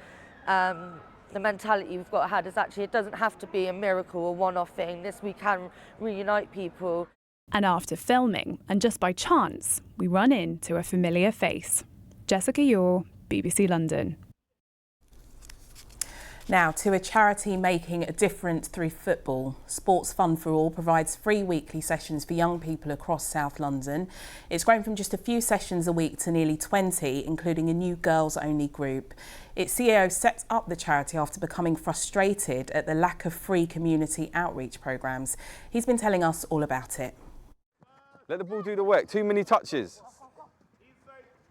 Speaker 4: mentality we've got to have, is actually it doesn't have to be a miracle or one-off thing. We can reunite people.
Speaker 3: And after filming, and just by chance, we run into a familiar face. Jessica Yore, BBC London.
Speaker 5: Now to a charity making a difference through football. Sports Fund for All provides free weekly sessions for young people across South London. It's grown from just a few sessions a week to nearly 20, including a new girls-only group. Its CEO set up the charity after becoming frustrated at the lack of free community outreach programmes. He's been telling us all about it.
Speaker 1: Let the ball do the work. Too many touches.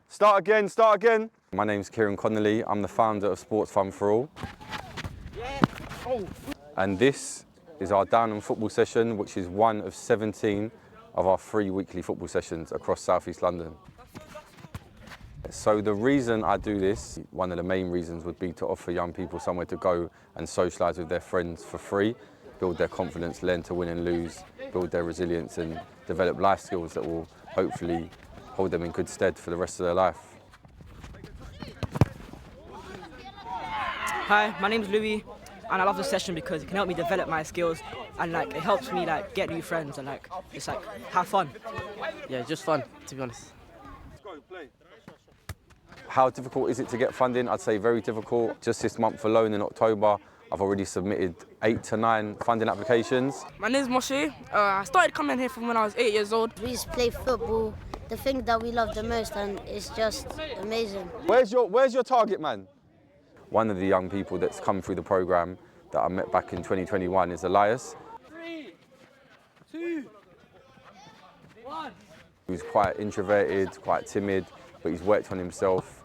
Speaker 1: Start again, start again. My name's Kieran Connolly. I'm the founder of Sports Fund for All. And this is our Downham football session, which is one of 17 of our free weekly football sessions across South East London. So the reason I do this, one of the main reasons would be to offer young people somewhere to go and socialise with their friends for free, build their confidence, learn to win and lose, build their resilience and develop life skills that will hopefully hold them in good stead for the rest of their life.
Speaker 8: Hi, my name's Louis, and I love this session because it can help me develop my skills, and it helps me get new friends and just have fun. Yeah, just fun, to be honest.
Speaker 1: How difficult is it to get funding? I'd say very difficult. Just this month alone in October, I've already submitted 8 to 9 funding applications.
Speaker 9: My name's Moshe. I started coming here from when I was 8 years old.
Speaker 12: We used to play football, the thing that we love the most, and it's just amazing.
Speaker 1: Where's your target man? One of the young people that's come through the programme that I met back in 2021 is Elias.
Speaker 9: 3, 2, 1.
Speaker 1: He's quite introverted, quite timid, but he's worked on himself,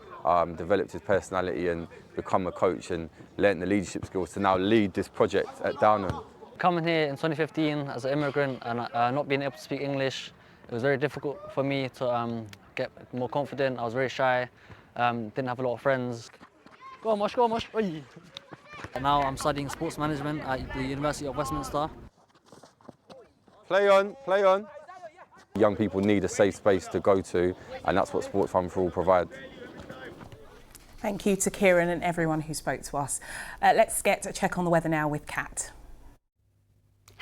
Speaker 1: developed his personality and become a coach and learnt the leadership skills to now lead this project at Downham.
Speaker 13: Coming here in 2015 as an immigrant and not being able to speak English, it was very difficult for me to get more confident. I was very shy, didn't have a lot of friends. Go on, Mosh, go on, Mosh. Oi. Now I'm studying sports management at the University of Westminster.
Speaker 1: Play on, play on. Young people need a safe space to go to, and that's what Sports Fund for All provide.
Speaker 5: Thank you to Kieran and everyone who spoke to us. Let's get a check on the weather now with Kat.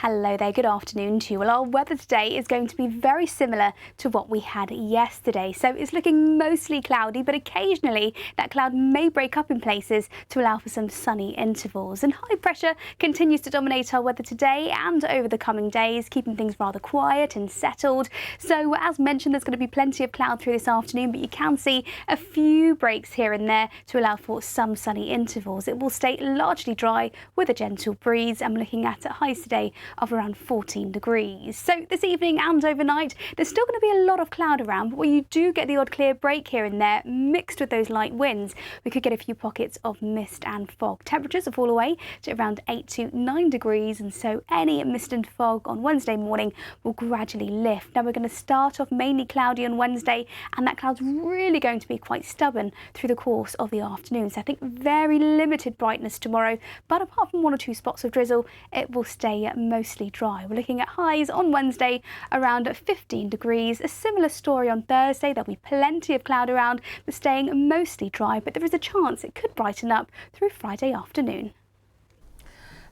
Speaker 15: Hello there, good afternoon to you. Well, our weather today is going to be very similar to what we had yesterday. So it's looking mostly cloudy, but occasionally that cloud may break up in places to allow for some sunny intervals. And high pressure continues to dominate our weather today and over the coming days, keeping things rather quiet and settled. So as mentioned, there's going to be plenty of cloud through this afternoon, but you can see a few breaks here and there to allow for some sunny intervals. It will stay largely dry with a gentle breeze. I'm looking at highs today of around 14 degrees. So this evening and overnight, there's still going to be a lot of cloud around, but where you do get the odd clear break here and there, mixed with those light winds, we could get a few pockets of mist and fog. Temperatures will fall away to around 8 to 9 degrees, and so any mist and fog on Wednesday morning will gradually lift. Now we're going to start off mainly cloudy on Wednesday, and that cloud's really going to be quite stubborn through the course of the afternoon. So I think very limited brightness tomorrow, but apart from 1 or 2 spots of drizzle, it will stay mostly dry. We're looking at highs on Wednesday around 15 degrees. A similar story on Thursday. There'll be plenty of cloud around, but staying mostly dry, but there is a chance it could brighten up through Friday afternoon.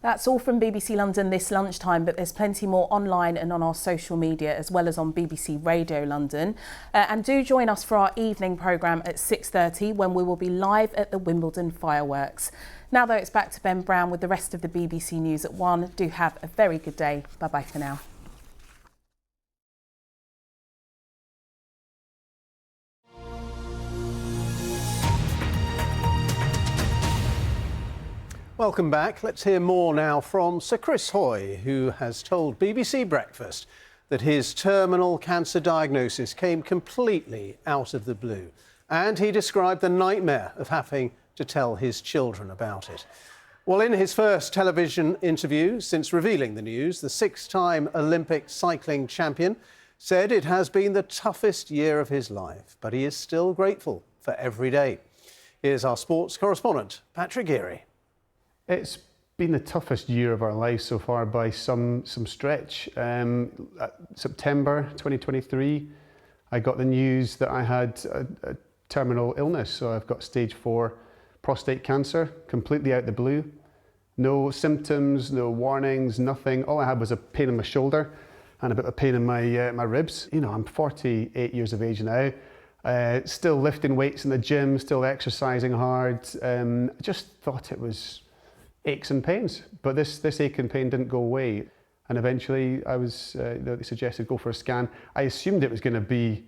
Speaker 5: That's all from BBC London this lunchtime, but there's plenty more online and on our social media, as well as on BBC Radio London. And do join us for our evening programme at 6:30 when we will be live at the Wimbledon fireworks. Now, though, it's back to Ben Brown with the rest of the BBC News at 1. Do have a very good day. Bye-bye for now.
Speaker 10: Welcome back. Let's hear more now from Sir Chris Hoy, who has told BBC Breakfast that his terminal cancer diagnosis came completely out of the blue. And he described the nightmare of having to tell his children about it. Well, in his first television interview since revealing the news, the six-time Olympic cycling champion said it has been the toughest year of his life, but he is still grateful for every day. Here's our sports correspondent, Patrick Geary.
Speaker 14: It's been the toughest year of our lives so far by some stretch. September 2023, I got the news that I had a terminal illness. So I've got stage 4 prostate cancer, completely out the blue. No symptoms, no warnings, nothing. All I had was a pain in my shoulder and a bit of a pain in my ribs. You know, I'm 48 years of age now, still lifting weights in the gym, still exercising hard. I just thought it was aches and pains, but this ache and pain didn't go away. And eventually they suggested go for a scan. I assumed it was going to be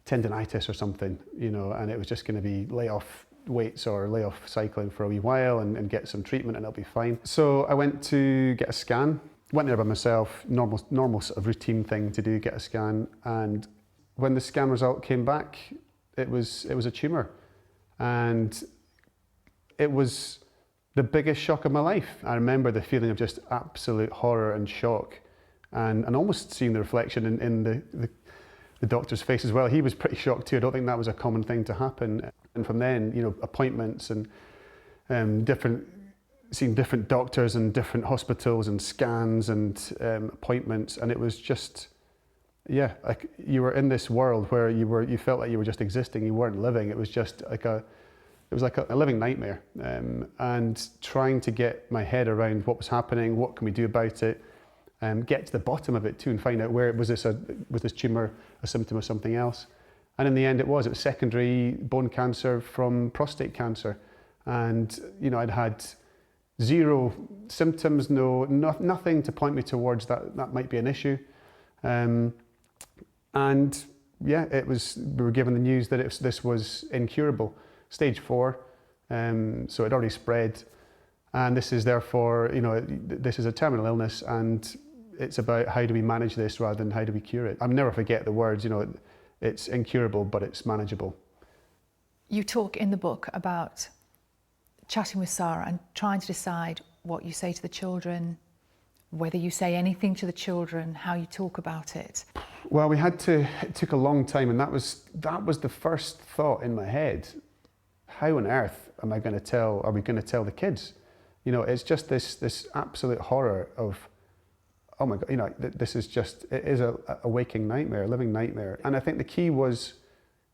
Speaker 14: tendinitis or something, you know, and it was just going to be lay off weights or lay off cycling for a wee while and get some treatment and it'll be fine. So I went to get a scan, went there by myself, normal sort of routine thing to do, get a scan. And when the scan result came back, it was a tumour. And it was the biggest shock of my life. I remember the feeling of just absolute horror and shock and almost seeing the reflection in the doctor's face as well. He was pretty shocked too. I don't think that was a common thing to happen. And from then, you know, appointments and seeing different doctors and different hospitals and scans and appointments. And it was just, yeah, like you were in this world where you felt like you were just existing. You weren't living. It was just like a living nightmare. And trying to get my head around what was happening, what can we do about it, get to the bottom of it too and find out where was this tumour a symptom of something else. And in the end it was secondary bone cancer from prostate cancer. And you know, I'd had zero symptoms, nothing to point me towards that might be an issue. And yeah, we were given the news that this was incurable, stage 4, so it already spread. And this is therefore, you know, this is a terminal illness and it's about how do we manage this rather than how do we cure it. I'll never forget the words, you know, it's incurable, but it's manageable.
Speaker 16: You talk in the book about chatting with Sarah and trying to decide what you say to the children, whether you say anything to the children, how you talk about it.
Speaker 14: Well, it took a long time, and that was the first thought in my head. How on earth are we going to tell the kids? You know, it's just this absolute horror of, oh my God, you know, it is a waking nightmare, a living nightmare. And I think the key was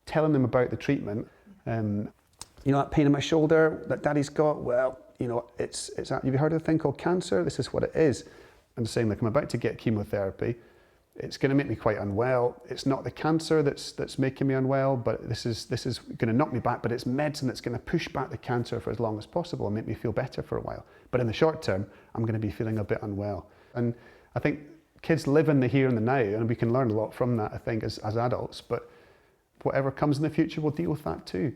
Speaker 14: telling them about the treatment. You know, that pain in my shoulder that Daddy's got, well, you know, have you heard of a thing called cancer? This is what it is. I'm saying, like, I'm about to get chemotherapy. It's going to make me quite unwell. It's not the cancer that's making me unwell, but this is going to knock me back, but it's medicine that's going to push back the cancer for as long as possible and make me feel better for a while. But in the short term, I'm going to be feeling a bit unwell. And I think kids live in the here and the now, and we can learn a lot from that, I think, as adults, but whatever comes in the future, we'll deal with that too.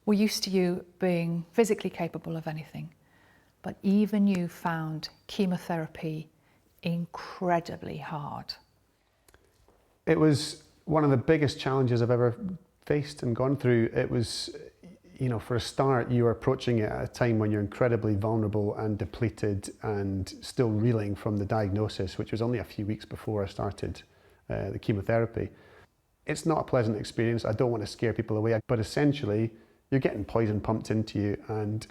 Speaker 16: We're used to you being physically capable of anything, but even you found chemotherapy incredibly hard.
Speaker 14: It was one of the biggest challenges I've ever faced and gone through. It was, you know, for a start, you are approaching it at a time when you're incredibly vulnerable and depleted and still reeling from the diagnosis, which was only a few weeks before I started the chemotherapy. It's not a pleasant experience. I don't want to scare people away, but essentially, you're getting poison pumped into you, and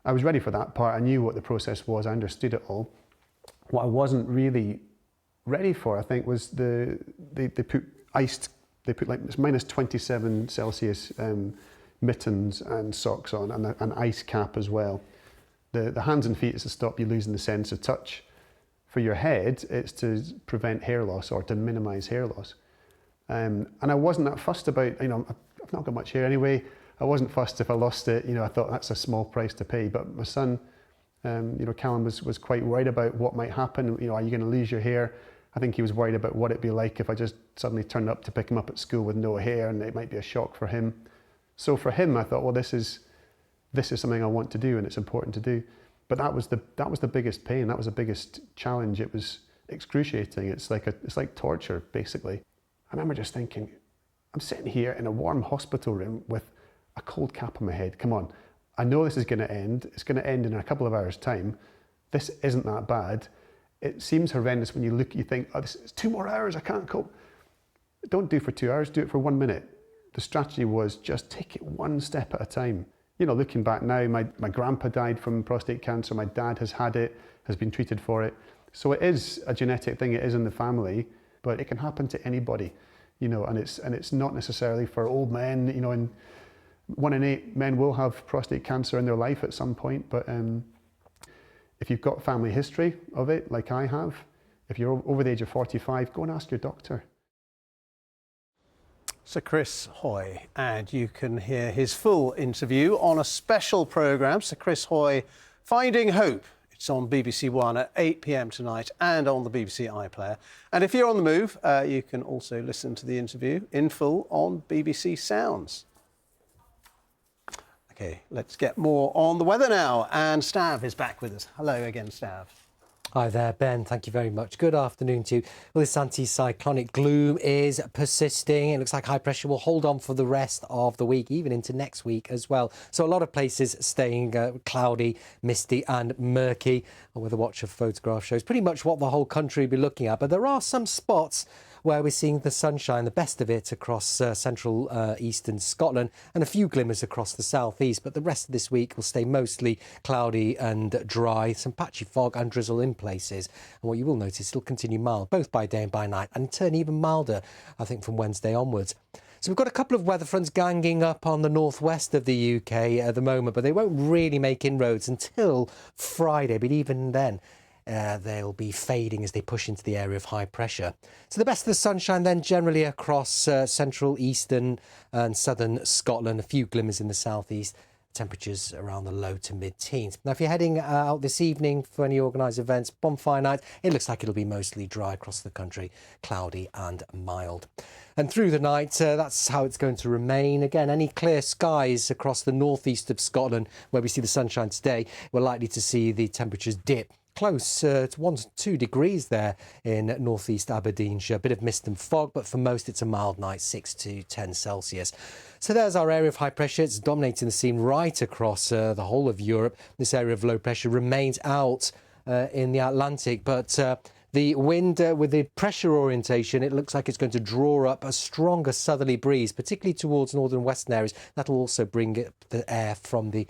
Speaker 14: I was ready for that part. I knew what the process was. I understood it all. What I wasn't really ready for, I think, was they put like it's minus 27 Celsius mittens and socks on, and an ice cap as well. The hands and feet is to stop you losing the sense of touch. For your head, it's to prevent hair loss or to minimise hair loss. And I wasn't that fussed about, you know, I've not got much hair anyway. I wasn't fussed if I lost it. You know, I thought that's a small price to pay. But my son, you know, Callum was quite worried about what might happen. You know, are you going to lose your hair? I think he was worried about what it'd be like if I just suddenly turned up to pick him up at school with no hair, and it might be a shock for him. So for him, I thought, well, this is something I want to do, and it's important to do. But that was the biggest pain. That was the biggest challenge. It was excruciating. It's like torture, basically. I remember just thinking, I'm sitting here in a warm hospital room with a cold cap on my head. Come on, I know this is going to end. It's going to end in a couple of hours' time. This isn't that bad. It seems horrendous when you look, you think, oh, this is 2 more hours, I can't cope. Don't do it for 2 hours, do it for 1 minute. The strategy was just take it one step at a time. You know, looking back now, my grandpa died from prostate cancer, my dad has had it, has been treated for it. So it is a genetic thing, it is in the family, but it can happen to anybody, you know, and it's not necessarily for old men, you know, and 1 in 8 men will have prostate cancer in their life at some point, but if you've got family history of it, like I have, if you're over the age of 45, go and ask your doctor.
Speaker 10: Sir Chris Hoy, and you can hear his full interview on a special programme, Sir Chris Hoy Finding Hope. It's on BBC One at 8 p.m. tonight and on the BBC iPlayer. And if you're on the move, you can also listen to the interview in full on BBC Sounds. OK, let's get more on the weather now. And Stav is back with us. Hello again, Stav.
Speaker 17: Hi there, Ben. Thank you very much. Good afternoon to you. Well, this anticyclonic gloom is persisting. It looks like high pressure will hold on for the rest of the week, even into next week as well. So a lot of places staying cloudy, misty and murky. A Weather Watcher photograph shows pretty much what the whole country will be looking at. But there are some spots where we're seeing the sunshine, the best of it across central eastern Scotland, and a few glimmers across the southeast. But the rest of this week will stay mostly cloudy and dry, some patchy fog and drizzle in places. And what you will notice, it'll continue mild, both by day and by night, and turn even milder, I think, from Wednesday onwards. So we've got a couple of weather fronts ganging up on the northwest of the UK at the moment, but they won't really make inroads until Friday. But even then, they'll be fading as they push into the area of high pressure. So the best of the sunshine then generally across central, eastern and southern Scotland, a few glimmers in the southeast, temperatures around the low to mid-teens. Now, if you're heading out this evening for any organised events, bonfire night, it looks like it'll be mostly dry across the country, cloudy and mild. And through the night, that's how it's going to remain. Again, any clear skies across the northeast of Scotland, where we see the sunshine today, we're likely to see the temperatures dip close to 1 to 2 degrees there in northeast Aberdeenshire. A bit of mist and fog, but for most it's a mild night, 6 to 10 Celsius. So there's our area of high pressure. It's dominating the scene right across the whole of Europe. This area of low pressure remains out in the Atlantic, but the wind with the pressure orientation, it looks like it's going to draw up a stronger southerly breeze, particularly towards northern western areas. That'll also bring the air from the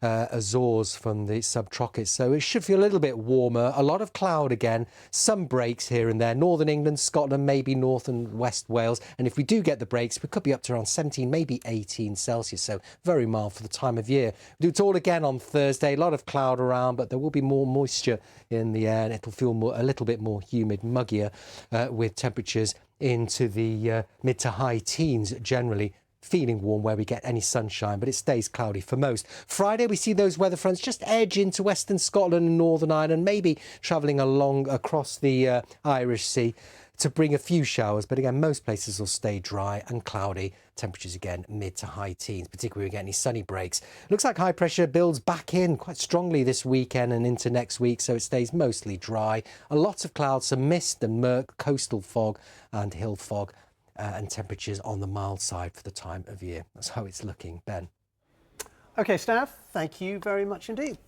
Speaker 17: Azores, from the subtropics, so it should feel a little bit warmer. A lot of cloud again, some breaks here and there. Northern England, Scotland, maybe north and west Wales, and if we do get the breaks, we could be up to around 17, maybe 18 Celsius, so very mild for the time of year. We do it all again on Thursday. A lot of cloud around, but there will be more moisture in the air, and it'll feel a little bit more humid, muggier, with temperatures into the mid to high teens generally. Feeling warm where we get any sunshine, but it stays cloudy for most. Friday, we see those weather fronts just edge into western Scotland and Northern Ireland, maybe travelling along across the Irish Sea to bring a few showers. But again, most places will stay dry and cloudy. Temperatures again mid to high teens, particularly when we get any sunny breaks. Looks like high pressure builds back in quite strongly this weekend and into next week, so it stays mostly dry. A lot of clouds, some mist and murk, coastal fog and hill fog. And temperatures on the mild side for the time of year. That's how it's looking, Ben.
Speaker 10: OK, Stav, thank you very much indeed.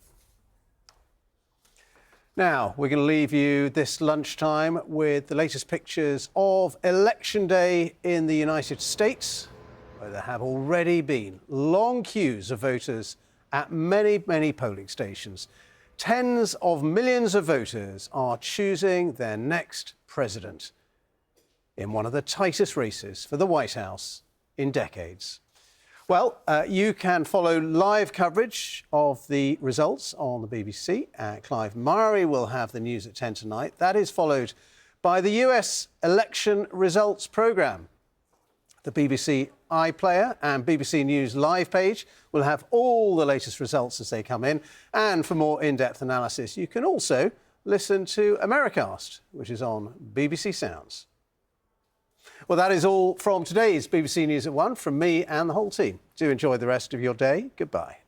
Speaker 10: Now, we're going to leave you this lunchtime with the latest pictures of Election Day in the United States, where there have already been long queues of voters at many, many polling stations. Tens of millions of voters are choosing their next president in one of the tightest races for the White House in decades. Well, you can follow live coverage of the results on the BBC. Clive Murray will have the news at 10 tonight. That is followed by the US election results programme. The BBC iPlayer and BBC News live page will have all the latest results as they come in. And for more in-depth analysis, you can also listen to Americast, which is on BBC Sounds. Well, that is all from today's BBC News at 1 from me and the whole team. Do enjoy the rest of your day. Goodbye.